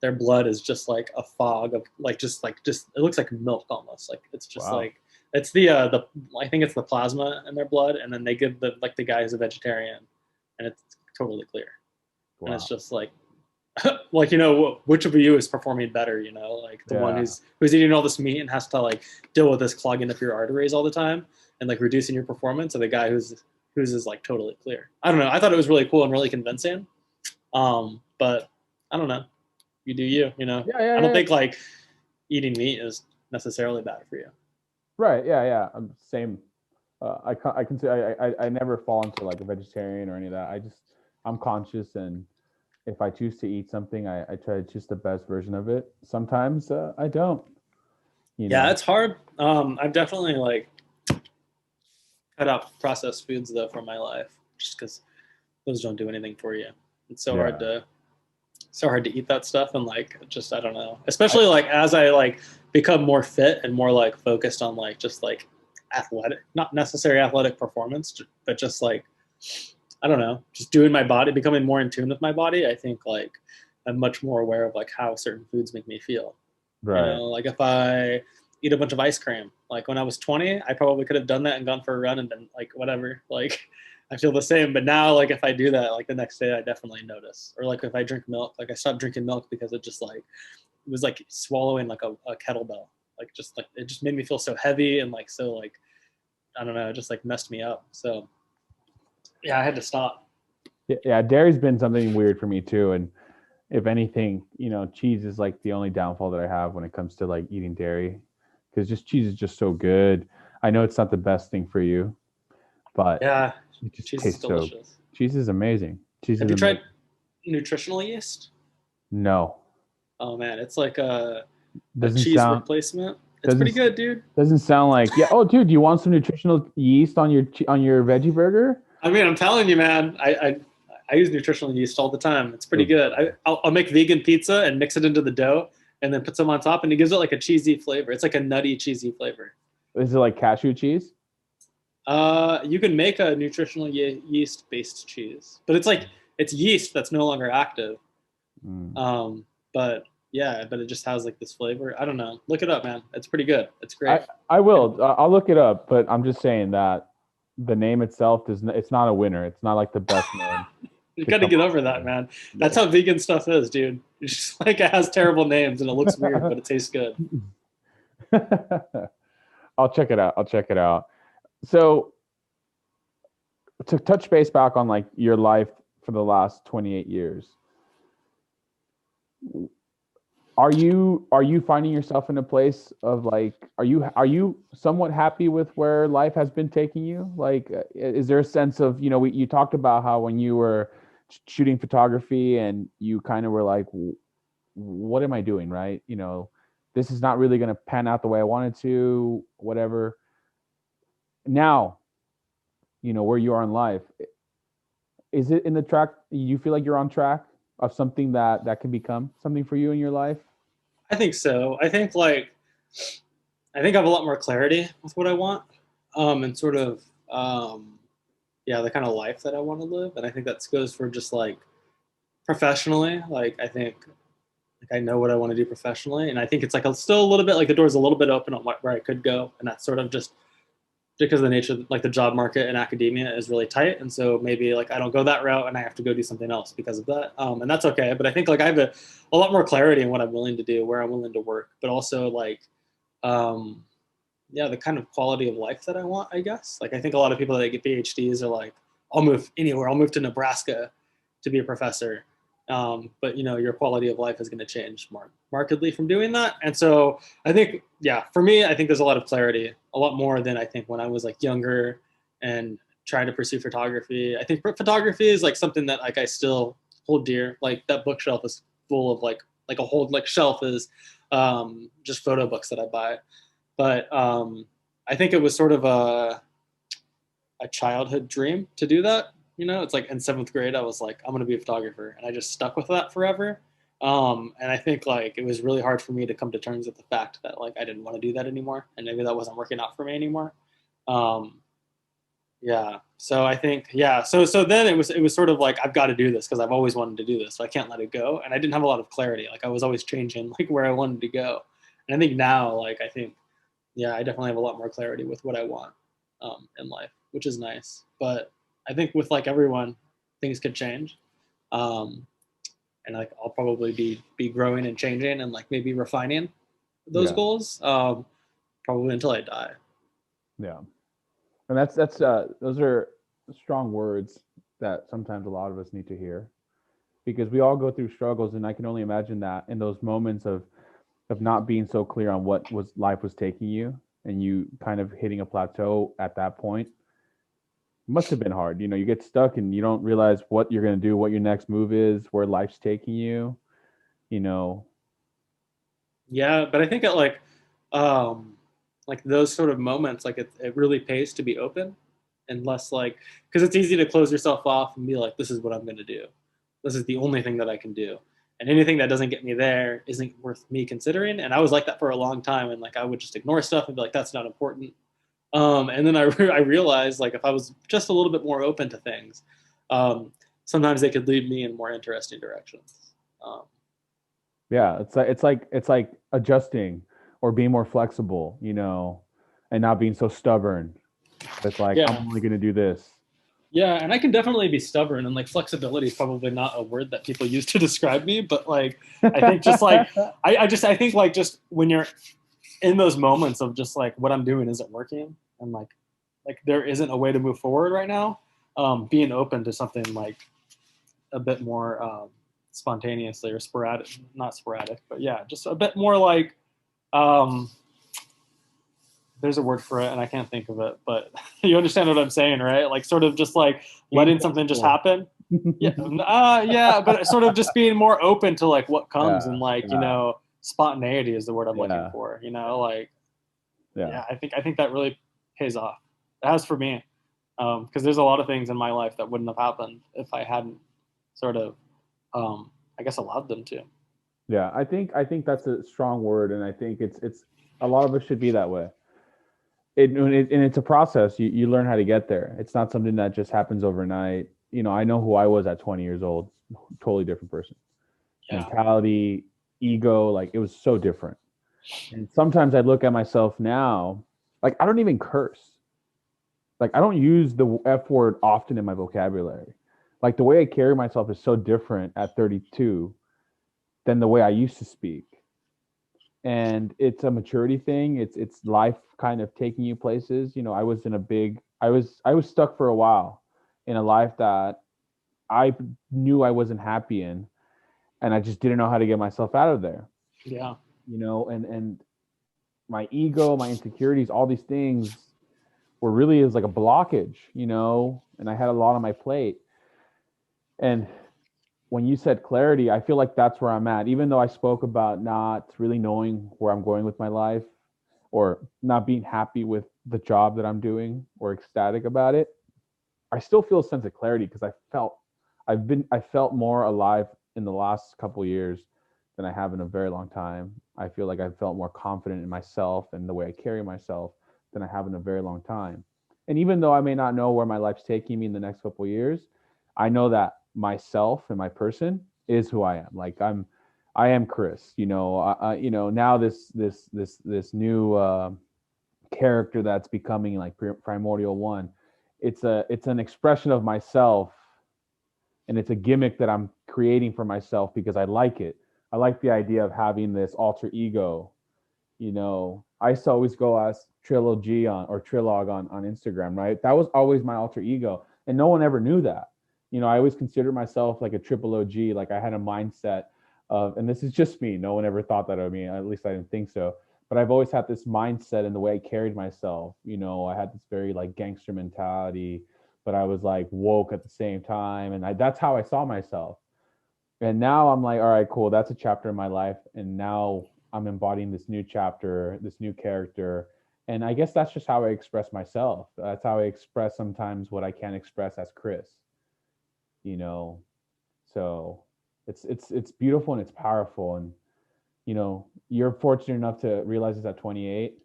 their blood is just like a fog of just it looks like milk almost. Like it's just Wow. like it's the I think it's the plasma in their blood. And then they give the guy who's a vegetarian, and it's totally clear. And it's Wow. just like like which of you is performing better, like the one Yeah. who's eating all this meat and has to like deal with this clogging up your arteries all the time and like reducing your performance, or the guy who's is like totally clear. I don't know, I thought it was really cool and really convincing. But I don't know, you do you. Yeah. Yeah. I don't Yeah. think like eating meat is necessarily bad for you. Right. Yeah. Yeah. I'm same. I can say I never fall into like a vegetarian or any of that. I'm conscious, and if I choose to eat something, I try to choose the best version of it. Sometimes I don't. You Yeah, know. it's hard. I've definitely like cut out processed foods though from my life just because those don't do anything for you. It's Yeah. so hard to eat that stuff, and like just I don't know, I especially like as I like become more fit and more like focused on like just like athletic, not necessary athletic performance, but just like I don't know, just doing my body, becoming more in tune with my body. I think like I'm much more aware of like how certain foods make me feel. right. Like if I eat a bunch of ice cream, like when I was 20, I probably could have done that and gone for a run and been like, whatever. Like I feel the same. But now, like if I do that, like the next day, I definitely notice. Or like if I drink milk, like I stopped drinking milk because it just like, it was like swallowing like a kettlebell. Like just like, it just made me feel so heavy and like, so like, I don't know, it just like messed me up. So yeah, I had to stop. Yeah, yeah, dairy's been something weird for me too. And if anything, cheese is like the only downfall that I have when it comes to like eating dairy, because just cheese is just so good. I know it's not the best thing for you, but Yeah, it just cheese is tastes so. delicious. Cheese is amazing. Cheese Have is you tried amazing. nutritional yeast? No, Oh man, it's like a doesn't cheese sound replacement. It's doesn't pretty good, dude. doesn't sound like yeah. Oh, dude, do you want some nutritional yeast on your veggie burger? I mean, I'm telling you, man. I use nutritional yeast all the time. It's pretty Dude, good. I'll make vegan pizza and mix it into the dough, and then put some on top, and it gives it like a cheesy flavor. It's like a nutty, cheesy flavor. is it like cashew cheese? You can make a nutritional yeast based cheese, but it's yeast that's no longer active. Mm. But yeah, but it just has like this flavor. I don't know. Look it up, man. It's pretty good. It's great. I will. I'll look it up, but I'm just saying that the name itself it's not a winner. It's not like the best name You to got to come get up over that, with. man. That's Yeah. how vegan stuff is, dude. It's just like it has terrible names and it looks weird, but it tastes good. I'll check it out. I'll check it out. So to touch base back on like your life for the last 28 years, are you finding yourself in a place of like are you somewhat happy with where life has been taking you? Like is there a sense of, you talked about how when you were shooting photography and you kind of were like, what am I doing, right? This is not really going to pan out the way I wanted to, whatever. Now, where you are in life, is it in the track, you feel like you're on track of something that can become something for you in your life? I think so. I think I have a lot more clarity with what I want, and sort of, yeah, the kind of life that I want to live. And I think that goes for just like professionally. Like I think like I know what I want to do professionally, and I think it's like still a little bit like the door's a little bit open on where I could go, and that's sort of just because of the nature of like the job market in academia is really tight, and so maybe like I don't go that route and I have to go do something else because of that, and that's okay. But I think like I have a lot more clarity in what I'm willing to do, where I'm willing to work, but also like um, yeah, the kind of quality of life that I want, I guess. Like I think a lot of people that get PhDs are like, I'll move anywhere. I'll move to Nebraska to be a professor. But your quality of life is going to change markedly from doing that. And so I think, yeah, for me, I think there's a lot of clarity, a lot more than I think when I was like younger and trying to pursue photography. I think photography is like something that like I still hold dear. Like that bookshelf is full of like a whole like shelf is just photo books that I buy. But I think it was sort of a childhood dream to do that. It's like in seventh grade, I was like, I'm going to be a photographer. And I just stuck with that forever. And I think like it was really hard for me to come to terms with the fact that like I didn't want to do that anymore. And maybe that wasn't working out for me anymore. Um, yeah. So I think, yeah. So then it was sort of like, I've got to do this because I've always wanted to do this. So I can't let it go. And I didn't have a lot of clarity. Like I was always changing like where I wanted to go. And I think now, like, I think yeah, I definitely have a lot more clarity with what I want in life, which is nice. But I think with like everyone, things could change, um, and like I'll probably be growing and changing and like maybe refining those Yeah. goals, probably until I die. Yeah. And that's those are strong words that sometimes a lot of us need to hear, because we all go through struggles, and I can only imagine that in those moments of not being so clear on what was life was taking you, and you kind of hitting a plateau at that point, must have been hard. You get stuck and you don't realize what you're going to do, what your next move is, where life's taking you, you know. Yeah, but I think at like those sort of moments, like it really pays to be open and less like because it's easy to close yourself off and be like, this is what I'm going to do. This is the only thing that I can do. And anything that doesn't get me there isn't worth me considering. And I was like that for a long time. And like I would just ignore stuff and be like, that's not important. And then I realized like if I was just a little bit more open to things, um, sometimes they could lead me in more interesting directions. Um, Yeah, it's like adjusting or being more flexible, and not being so stubborn. It's like, I'm yeah, only going to do this. yeah, and I can definitely be stubborn, and like flexibility is probably not a word that people use to describe me, but like I think just like I think like just when you're in those moments of just like what I'm doing isn't working, and like there isn't a way to move forward right now, being open to something like a bit more spontaneously or sporadic, not sporadic, but yeah, just a bit more like um, there's a word for it and I can't think of it, but you understand what I'm saying, right? Like sort of just like Being letting something just flexible. happen. Yeah, yeah, but sort of just being more open to like what comes Yeah, and like yeah, spontaneity is the word I'm looking yeah, for. Like yeah. yeah, I think that really pays off. It has for me because there's a lot of things in my life that wouldn't have happened if I hadn't sort of I guess allowed them to. Yeah, I think that's a strong word, and I think it's a lot of us should be that way. And it's a process. You learn how to get there. It's not something that just happens overnight. I know who I was at 20 years old, totally different person. Yeah, Mentality, ego, like it was so different. And sometimes I look at myself now, like I don't even curse. Like I don't use the F word often in my vocabulary. Like the way I carry myself is so different at 32 than the way I used to speak. and it's a maturity thing. It's life kind of taking you places. You know, I was stuck for a while in a life that I knew I wasn't happy in, and I just didn't know how to get myself out of there. Yeah. You know, and my ego, my insecurities, all these things were really is like a blockage, you know, and I had a lot on my plate. And when you said clarity, I feel like that's where I'm at. Even though I spoke about not really knowing where I'm going with my life or not being happy with the job that I'm doing or ecstatic about it, I still feel a sense of clarity because I felt more alive in the last couple of years than I have in a very long time. I feel like I felt more confident in myself and the way I carry myself than I have in a very long time. And even though I may not know where my life's taking me in the next couple of years, I know that myself and my person is who I am. Like I am Chris. You know, you know, now this new character that's becoming like Primordial One. It's an expression of myself, and it's a gimmick that I'm creating for myself because I like it. I like the idea of having this alter ego. You know, I used to always go as Trilogy on or Trilog on Instagram, right? That was always my alter ego, and no one ever knew that. You know, I always considered myself like a triple OG. Like I had a mindset of, and this is just me. No one ever thought that of me. At least I didn't think so. But I've always had this mindset in the way I carried myself. You know, I had this very like gangster mentality, but I was like woke at the same time, and that's how I saw myself. And now I'm like, all right, cool. That's a chapter in my life, and now I'm embodying this new chapter, this new character. And I guess that's just how I express myself. That's how I express sometimes what I can't express as Chris, you know. So it's beautiful and it's powerful. And you know, you're fortunate enough to realize this at 28.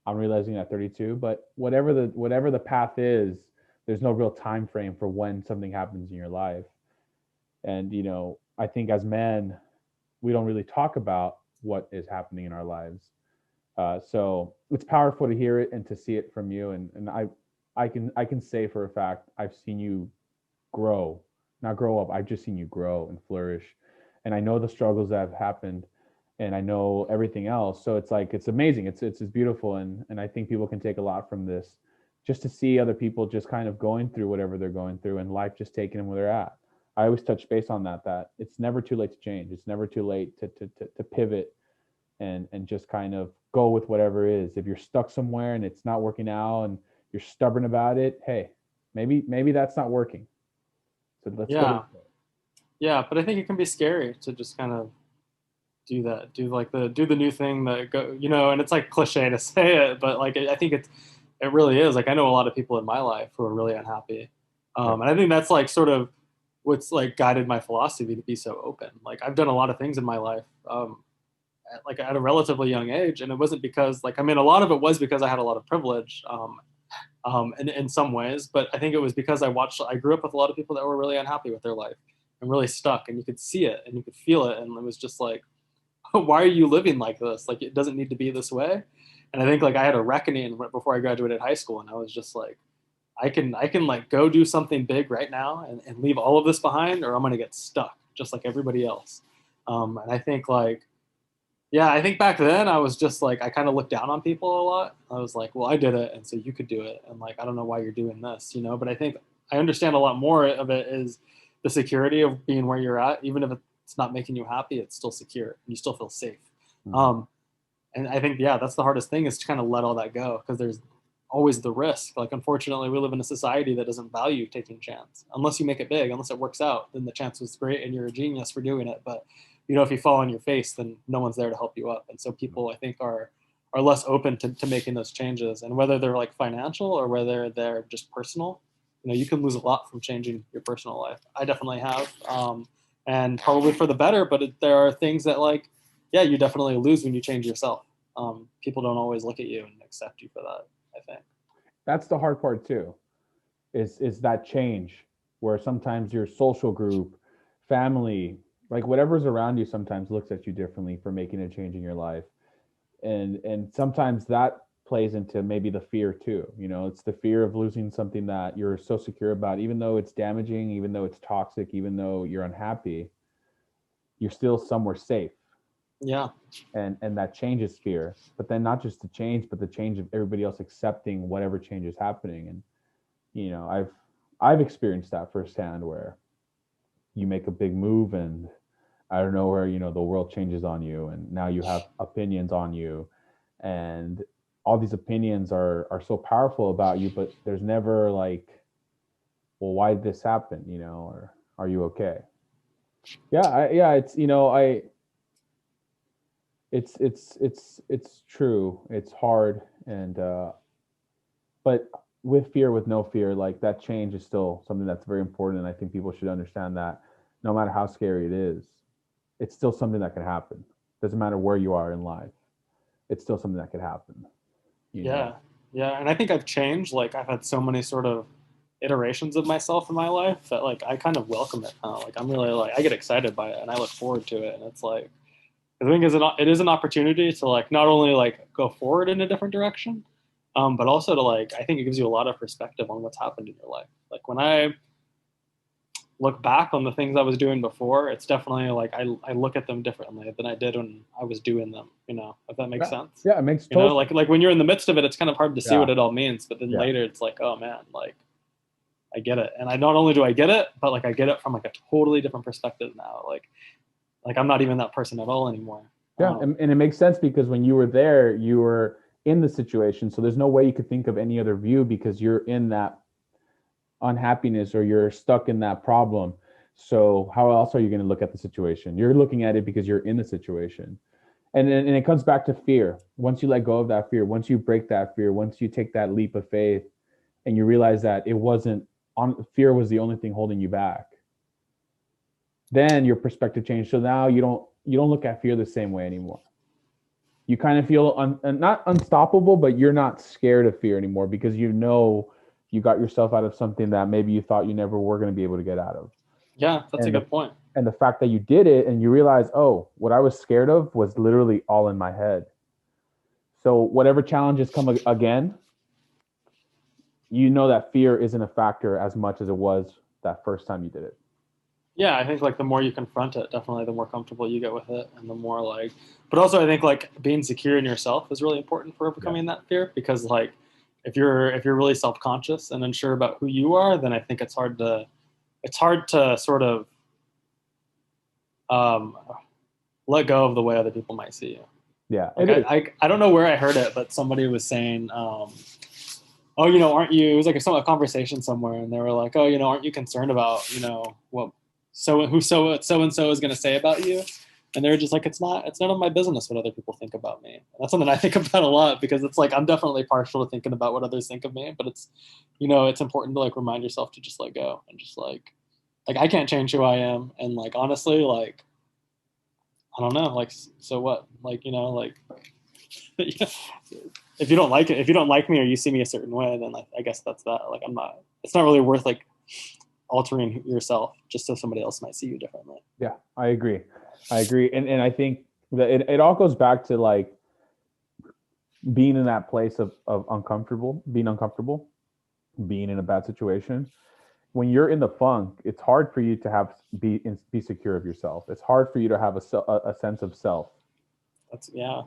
I'm realizing at 32. But whatever the path is, there's no real time frame for when something happens in your life. And you know, I think as men, we don't really talk about what is happening in our lives. So it's powerful to hear it and to see it from you. And I can say for a fact I've seen you grow, not grow up. I've just seen you grow and flourish, and I know the struggles that have happened, and I know everything else. So it's like it's amazing. It's beautiful, and I think people can take a lot from this, just to see other people just kind of going through whatever they're going through, and life just taking them where they're at. I always touch base on that it's never too late to change. It's never too late to pivot and just kind of go with whatever it is. If you're stuck somewhere and it's not working out and you're stubborn about it, hey, maybe that's not working. So let's go Yeah. with it. Yeah. But I think it can be scary to just kind of do that, do the new thing that go, you know, and it's like cliche to say it, but like, I think it really is. Like, I know a lot of people in my life who are really unhappy. Right. And I think that's like sort of what's like guided my philosophy to be so open. Like I've done a lot of things in my life, like at a relatively young age. And it wasn't because like, I mean, a lot of it was because I had a lot of privilege, in some ways. But I think it was because I grew up with a lot of people that were really unhappy with their life and really stuck, and you could see it and you could feel it. And it was just like, why are you living like this? Like, it doesn't need to be this way. And I think like I had a reckoning before I graduated high school, and I was just like, I can like go do something big right now and leave all of this behind, or I'm gonna get stuck just like everybody else. And I think like, yeah, I think back then I was just like, I kind of looked down on people a lot. I was like, well, I did it, and so you could do it, and like, I don't know why you're doing this, you know. But I think I understand a lot more of it is the security of being where you're at, even if it's not making you happy, it's still secure, and you still feel safe. Mm-hmm. Um, and I think, yeah, that's the hardest thing, is to kind of let all that go, because there's always the risk. Like, unfortunately, we live in a society that doesn't value taking chance. Unless you make it big, unless it works out, then the chance was great and you're a genius for doing it. But you know, if you fall on your face, then no one's there to help you up. And so people, I think, are less open to making those changes. And whether they're like financial or whether they're just personal, you know, you can lose a lot from changing your personal life. I definitely have, and probably for the better. But there are things that, like, yeah, you definitely lose when you change yourself. People don't always look at you and accept you for that, I think. That's the hard part too. Is that change where sometimes your social group, family, like whatever's around you, sometimes looks at you differently for making a change in your life, and sometimes that plays into maybe the fear too. You know, it's the fear of losing something that you're so secure about, even though it's damaging, even though it's toxic, even though you're unhappy, you're still somewhere safe. Yeah. and that changes fear. But then not just the change, but the change of everybody else accepting whatever change is happening. And I've experienced that firsthand, where you make a big move and I don't know where, the world changes on you, and now you have opinions on you, and all these opinions are so powerful about you, but there's never like, well, why did this happen, or are you okay? It's it's true. It's hard, and but with fear, with no fear, like that change is still something that's very important, and I think people should understand that no matter how scary it is, it's still something that can happen. Doesn't matter where you are in life, it's still something that could happen. Yeah. Yeah. And I think I've changed. Like I've had so many sort of iterations of myself in my life that like I kind of welcome it now. Like I'm really like I get excited by it and I look forward to it. And it's like I think it is an opportunity to like not only like go forward in a different direction, but also to like I think it gives you a lot of perspective on what's happened in your life. Like when I look back on the things I was doing before, it's definitely like I look at them differently than I did when I was doing them, if that makes Yeah, sense. yeah, it makes total. Like when you're in the midst of it, it's kind of hard to see Yeah, what it all means, but then yeah, later it's like, oh man, like I get it. And I not only do I get it, but like I get it from like a totally different perspective now. Like I'm not even that person at all anymore. yeah, and it makes sense because when you were there, you were in the situation, so there's no way you could think of any other view because you're in that unhappiness or you're stuck in that problem. So how else are you going to look at the situation? You're looking at it because you're in the situation. And it comes back to fear. Once you let go of that fear, once you break that fear, once you take that leap of faith and you realize that it wasn't on fear was the only thing holding you back, then your perspective changed. So now you don't look at fear the same way anymore. You kind of feel not unstoppable, but you're not scared of fear anymore because you got yourself out of something that maybe you thought you never were going to be able to get out of. Yeah, that's a And good point. and the fact that you did it and you realize, oh, what I was scared of was literally all in my head. So whatever challenges come again, you know that fear isn't a factor as much as it was that first time you did it. Yeah, I think like the more you confront it, definitely the more comfortable you get with it, and the more like. But also, I think like being secure in yourself is really important for Yeah. overcoming that fear because like if you're really self conscious and unsure about who you are, then I think it's hard to sort of um, let go of the way other people might see you. Yeah, Like it is. I don't know where I heard it, but somebody was saying, "Oh, aren't you?" It was like a conversation somewhere, and they were like, "Oh, aren't you concerned about what so and so is going to say about you?" And they're just like, It's none of my business what other people think about me." And that's something I think about a lot because it's like I'm definitely partial to thinking about what others think of me, but it's important to like remind yourself to just let go and just like I can't change who I am, and like honestly, like I don't know, like so what, like like if you don't like it, if you don't like me or you see me a certain way, then I guess that's that. Like I'm not. It's not really worth like altering yourself just so somebody else might see you differently. Yeah, I agree. And I think that it all goes back to like being in that place of uncomfortable, being in a bad situation. When you're in the funk, it's hard for you to be secure of yourself. It's hard for you to have a sense of self. That's yeah, yeah.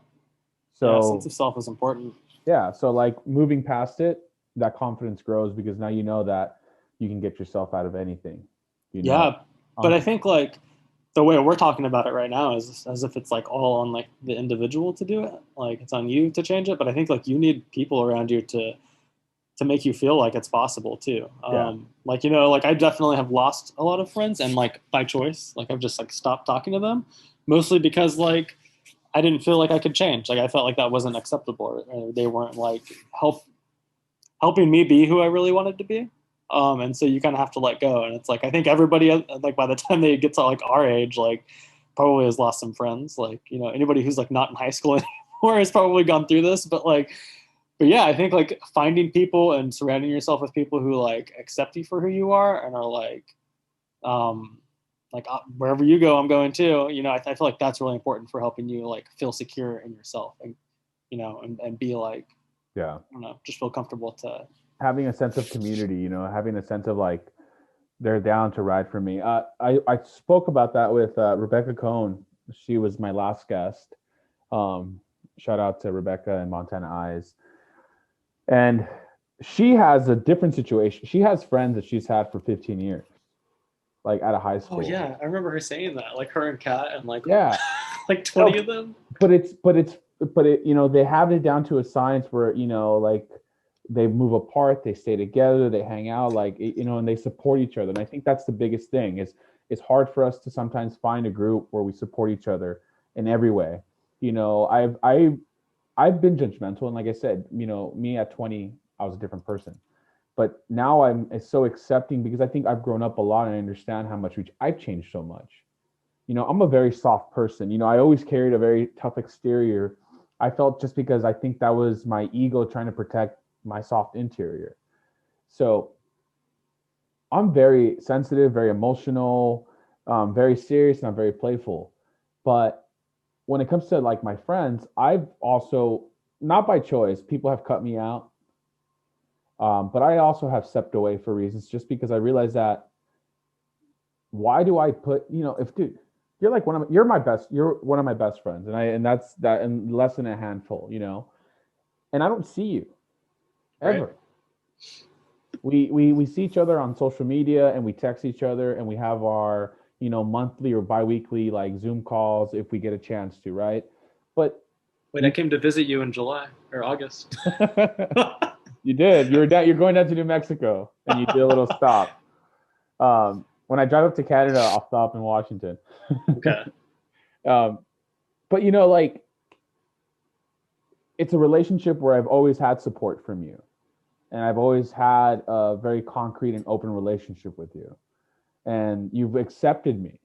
Sense So of self is important. yeah, so like moving past it, that confidence grows because now you know that you can get yourself out of anything. You know, Yeah, but um, I think like the way we're talking about it right now is as if it's like all on like the individual to do it. Like it's on you to change it. But I think like you need people around you to make you feel like it's possible too. yeah, Like like I definitely have lost a lot of friends and like by choice, like I've just like stopped talking to them, mostly because like I didn't feel like I could change. Like I felt like that wasn't acceptable, or they weren't like helping me be who I really wanted to be. And so you kind of have to let go. And it's like I think everybody like by the time they get to like our age, like probably has lost some friends. Like anybody who's like not in high school anymore has probably gone through this. But yeah, I think like finding people and surrounding yourself with people who like accept you for who you are and are um, wherever you go, I'm going too. I feel like that's really important for helping you like feel secure in yourself and and be like yeah. I don't know, just feel comfortable to. Having a sense of community, having a sense of like they're down to ride for me. I spoke about that with Rebecca Cohn She was my last guest. Um, Shout out to Rebecca and Montana Eyes. And she has a different situation. She has friends that she's had for 15 years, like out of high Oh school. yeah, I remember her saying that. Like her and Kat and like Yeah. like 20 No, of them. you know, they have it down to a science where, you know, like they move apart, they stay together, they hang out, like, you know, and they support each other. And I think that's the biggest thing is it's hard for us to sometimes find a group where we support each other in every way. You know, I've been judgmental. And like I said, you know, me at 20, I was a different person. But now I'm so accepting because I think I've grown up a lot and I understand how much I've changed so much. You know, I'm a very soft person. You know, I always carried a very tough exterior. I felt just because I think that was my ego trying to protect my soft interior. So I'm very sensitive, very emotional, very serious, and I'm very playful. But when it comes to like my friends, I've also, not by choice, people have cut me out. But I also have stepped away for reasons just because I realize that why do I put, you know, if dude, you're one of my best friends, and that's that, and less than a handful, you know, and I don't see you Right. ever. We see each other on social media and we text each other and we have our, you know, monthly or biweekly like Zoom calls if we get a chance to, right? But Wait, I you came to visit you in July or August. you did. You're going down to New Mexico and you did a little stop. When I drive up to Canada, I'll stop in Washington. Okay. um, but you know, like it's a relationship where I've always had support from you, and I've always had a very concrete and open relationship with you, and you've accepted me.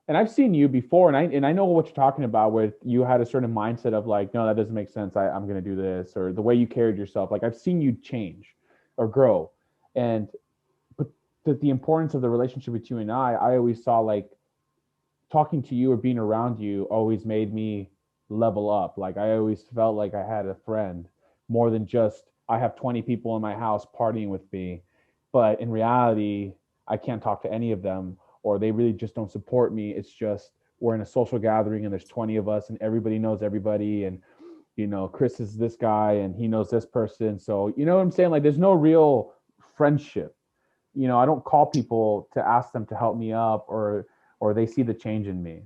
And I've seen you before, and I know what you're talking about, where you had a certain mindset of like, no, that doesn't make sense. I'm going to do this, or the way you carried yourself. Like I've seen you change or grow, and but the importance of the relationship with you and I always saw like talking to you or being around you always made me level up. Like I always felt like I had a friend more than just I have 20 people in my house partying with me. But in reality, I can't talk to any of them or they really just don't support me. It's just we're in a social gathering and there's 20 of us and everybody knows everybody and you know, Chris is this guy and he knows this person. So, you know what I'm saying? Like there's no real friendship. You know, I don't call people to ask them to help me up or they see the change in me.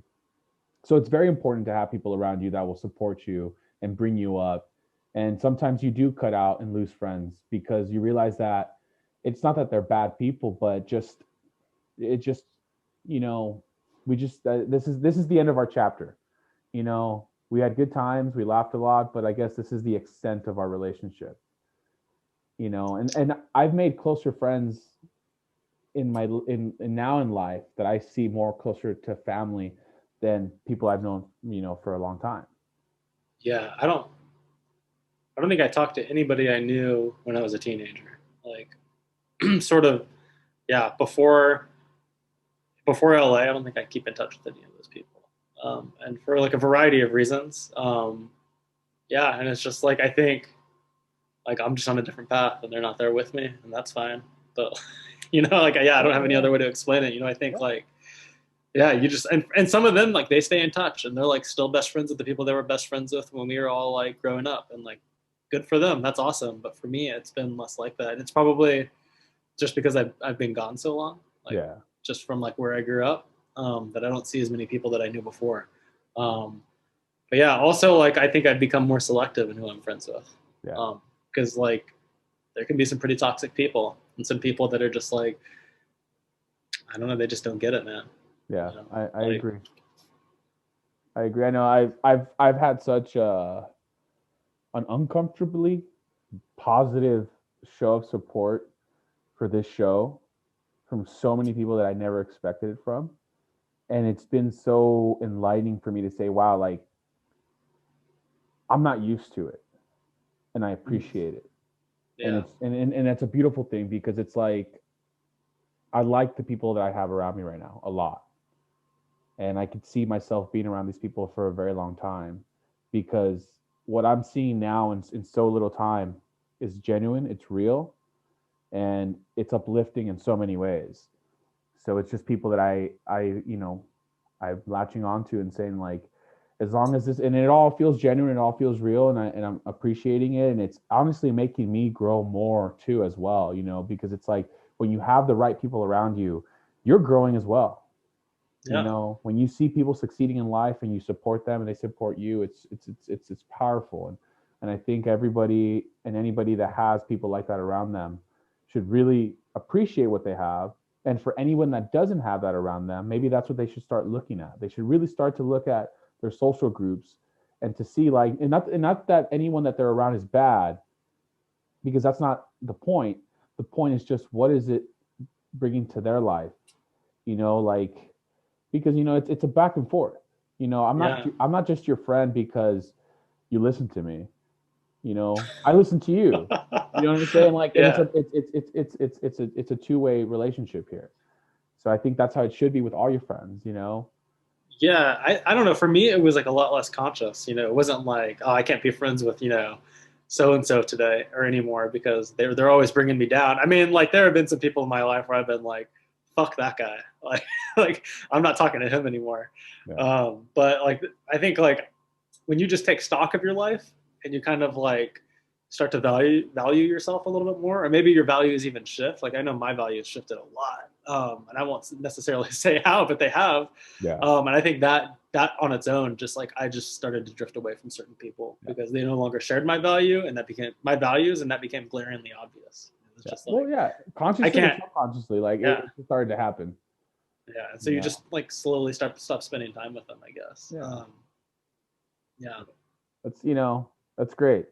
So it's very important to have people around you that will support you and bring you up. And sometimes you do cut out and lose friends because you realize that it's not that they're bad people, but just it just you know we just this is the end of our chapter. You know, we had good times, we laughed a lot, but I guess this is the extent of our relationship. You know, and I've made closer friends in now in life that I see more closer to family than people I've known, you know, for a long time. Yeah, I don't think I talked to anybody I knew when I was a teenager. Like sort of yeah, before LA, I don't think I keep in touch with any of those people. And for like a variety of reasons. Yeah, and it's just like I think like I'm just on a different path and they're not there with me, and that's fine. But you know, like yeah, I don't Yeah, have any yeah, other way to explain it. You know, I think yeah. like yeah, you just and some of them like they stay in touch and they're like still best friends with the people they were best friends with when we were all like growing up, and like good for them. That's awesome. But for me, it's been less like that. And it's probably just because I've been gone so long, like Yeah. just from like where I grew up, that I don't see as many people that I knew before. But yeah, also like I think I've become more selective in who I'm friends with, Yeah. because like there can be some pretty toxic people and some people that are just like I don't know, they just don't get it, man. Yeah. You know, I like agree. I agree. I know I've had such an uncomfortably positive show of support for this show from so many people that I never expected it from. And it's been so enlightening for me to say, wow, like I'm not used to it and I appreciate it. And yeah, and that's a beautiful thing because it's like I like the people that I have around me right now a lot. And I could see myself being around these people for a very long time because what I'm seeing now in so little time is genuine, it's real, and it's uplifting in so many ways. So it's just people that I you know I'm latching onto and saying like, as long as this, and it all feels genuine, it all feels real, and I'm appreciating it, and it's honestly making me grow more too as well, you know, because it's like when you have the right people around you, you're growing as well. You Yeah. know, when you see people succeeding in life and you support them and they support you, it's powerful. And I think everybody and anybody that has people like that around them should really appreciate what they have. And for anyone that doesn't have that around them, maybe that's what they should start looking at. They should really start to look at their social groups and to see like, and not that anyone that they're around is bad, because that's not the point. The point is just what is it bringing to their life, you know, like, because you know it's a back and forth. You know, Yeah. I'm not just your friend because you listen to me. You know, I listen to you. You know what I'm saying? Like, and Yeah. it's a two-way relationship here. So I think that's how it should be with all your friends. You know. Yeah. I don't know. For me, it was like a lot less conscious. You know, it wasn't like, oh, I can't be friends with, so and so today or anymore because they're always bringing me down. I mean, like there have been some people in my life where I've been like, fuck that guy. Like, like I'm not talking to him anymore. Yeah. But like, I think like when you just take stock of your life and you kind of like start to value yourself a little bit more, or maybe your values even shift. Like I know my values shifted a lot, and I won't necessarily say how, but they have. Yeah. And I think that on its own, just like I just started to drift away from certain people because they no longer shared my value, and that became my values, and that became glaringly obvious. It was just like Well, yeah, I consciously or can't. subconsciously, like Yeah, it started to happen. yeah. And so You you know. just like slowly stop spending time with them, I guess. Yeah. Yeah, That's great.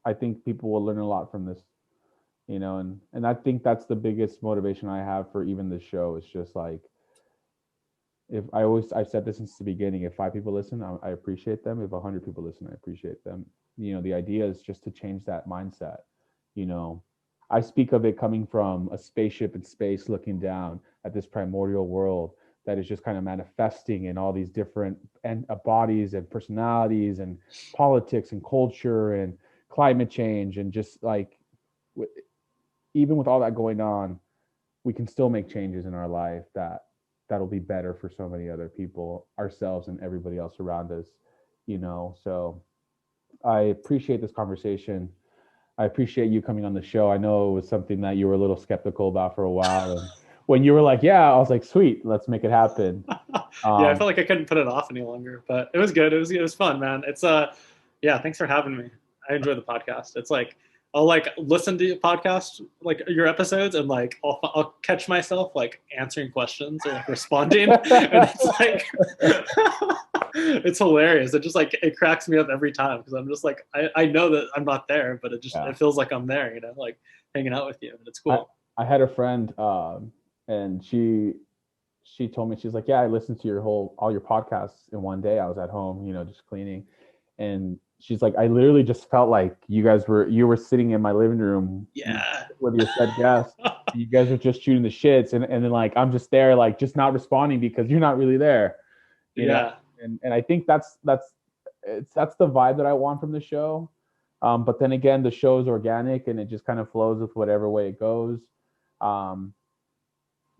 I think people will learn a lot from this. You know, and I think that's the biggest motivation I have for even this show. Is just like, if I've said this since the beginning, if 5 people listen, I appreciate them. If 100 people listen, I appreciate them. You know, the idea is just to change that mindset. You know, I speak of it coming from a spaceship in space looking down at this primordial world that is just kind of manifesting in all these different bodies and personalities and politics and culture and climate change, and just like, even with all that going on, we can still make changes in our life that'll be better for so many other people, ourselves and everybody else around us, you know. So I appreciate this conversation. I appreciate you coming on the show. I know it was something that you were a little skeptical about for a while, and when you were like, yeah, I was like, sweet, let's make it happen. yeah. I um felt like I couldn't put it off any longer, but it was good. It was fun, man. Yeah. Thanks for having me. I enjoy the podcast. It's like I'll like listen to your podcast, like your episodes, and like I'll catch myself like answering questions or like responding, and it's like it's hilarious. It just like it cracks me up every time because I'm just like I know that I'm not there, but yeah. it feels like I'm there, like hanging out with you, and it's I, cool. I had a friend, and she told me, she's like, yeah, I listened to all your podcasts in one day. I was at home, just cleaning. And she's like, I literally just felt like you were sitting in my living room Yeah. with your said guest. You guys were just shooting the shits. And then like, I'm just there, like just not responding because you're not really there, you know? Yeah. And I think that's the vibe that I want from the show. But then again, the show is organic and it just kind of flows with whatever way it goes. Um,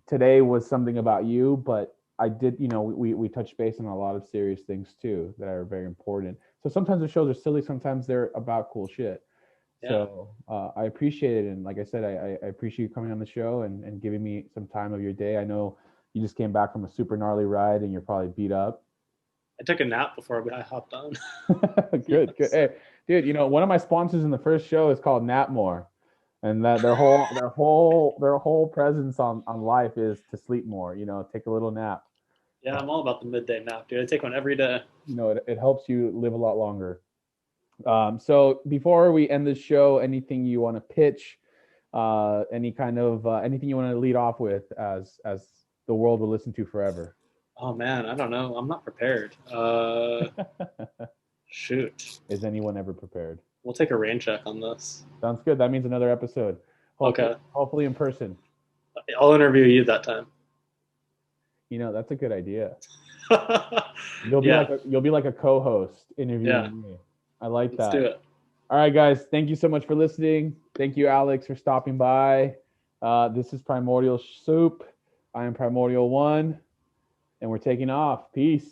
Today was something about you, but I did, we touched base on a lot of serious things too that are very important. So sometimes the shows are silly, sometimes they're about cool shit. Yeah. So I appreciate it. And like I said, I appreciate you coming on the show and giving me some time of your day. I know you just came back from a super gnarly ride and you're probably beat up. I took a nap before I hopped on. Good, good. Hey, dude, one of my sponsors in the first show is called Napmore. And that their whole presence on life is to sleep more, take a little nap. Yeah, I'm all about the midday nap, dude. I take one every day. It helps you live a lot longer. So before we end this show, anything you want to pitch, any kind of anything you want to lead off with as the world will listen to forever? Oh man, I don't know. I'm not prepared. Shoot. Is anyone ever prepared? We'll take a rain check on this. Sounds good. That means another episode. Okay. Hopefully in person. I'll interview you that time. That's a good idea. Yeah. You'll be like a co-host interviewing me. I like that. Let's do it. All right, guys. Thank you so much for listening. Thank you, Alex, for stopping by. This is Primordial Soup. I am Primordial One. and we're taking off. Peace.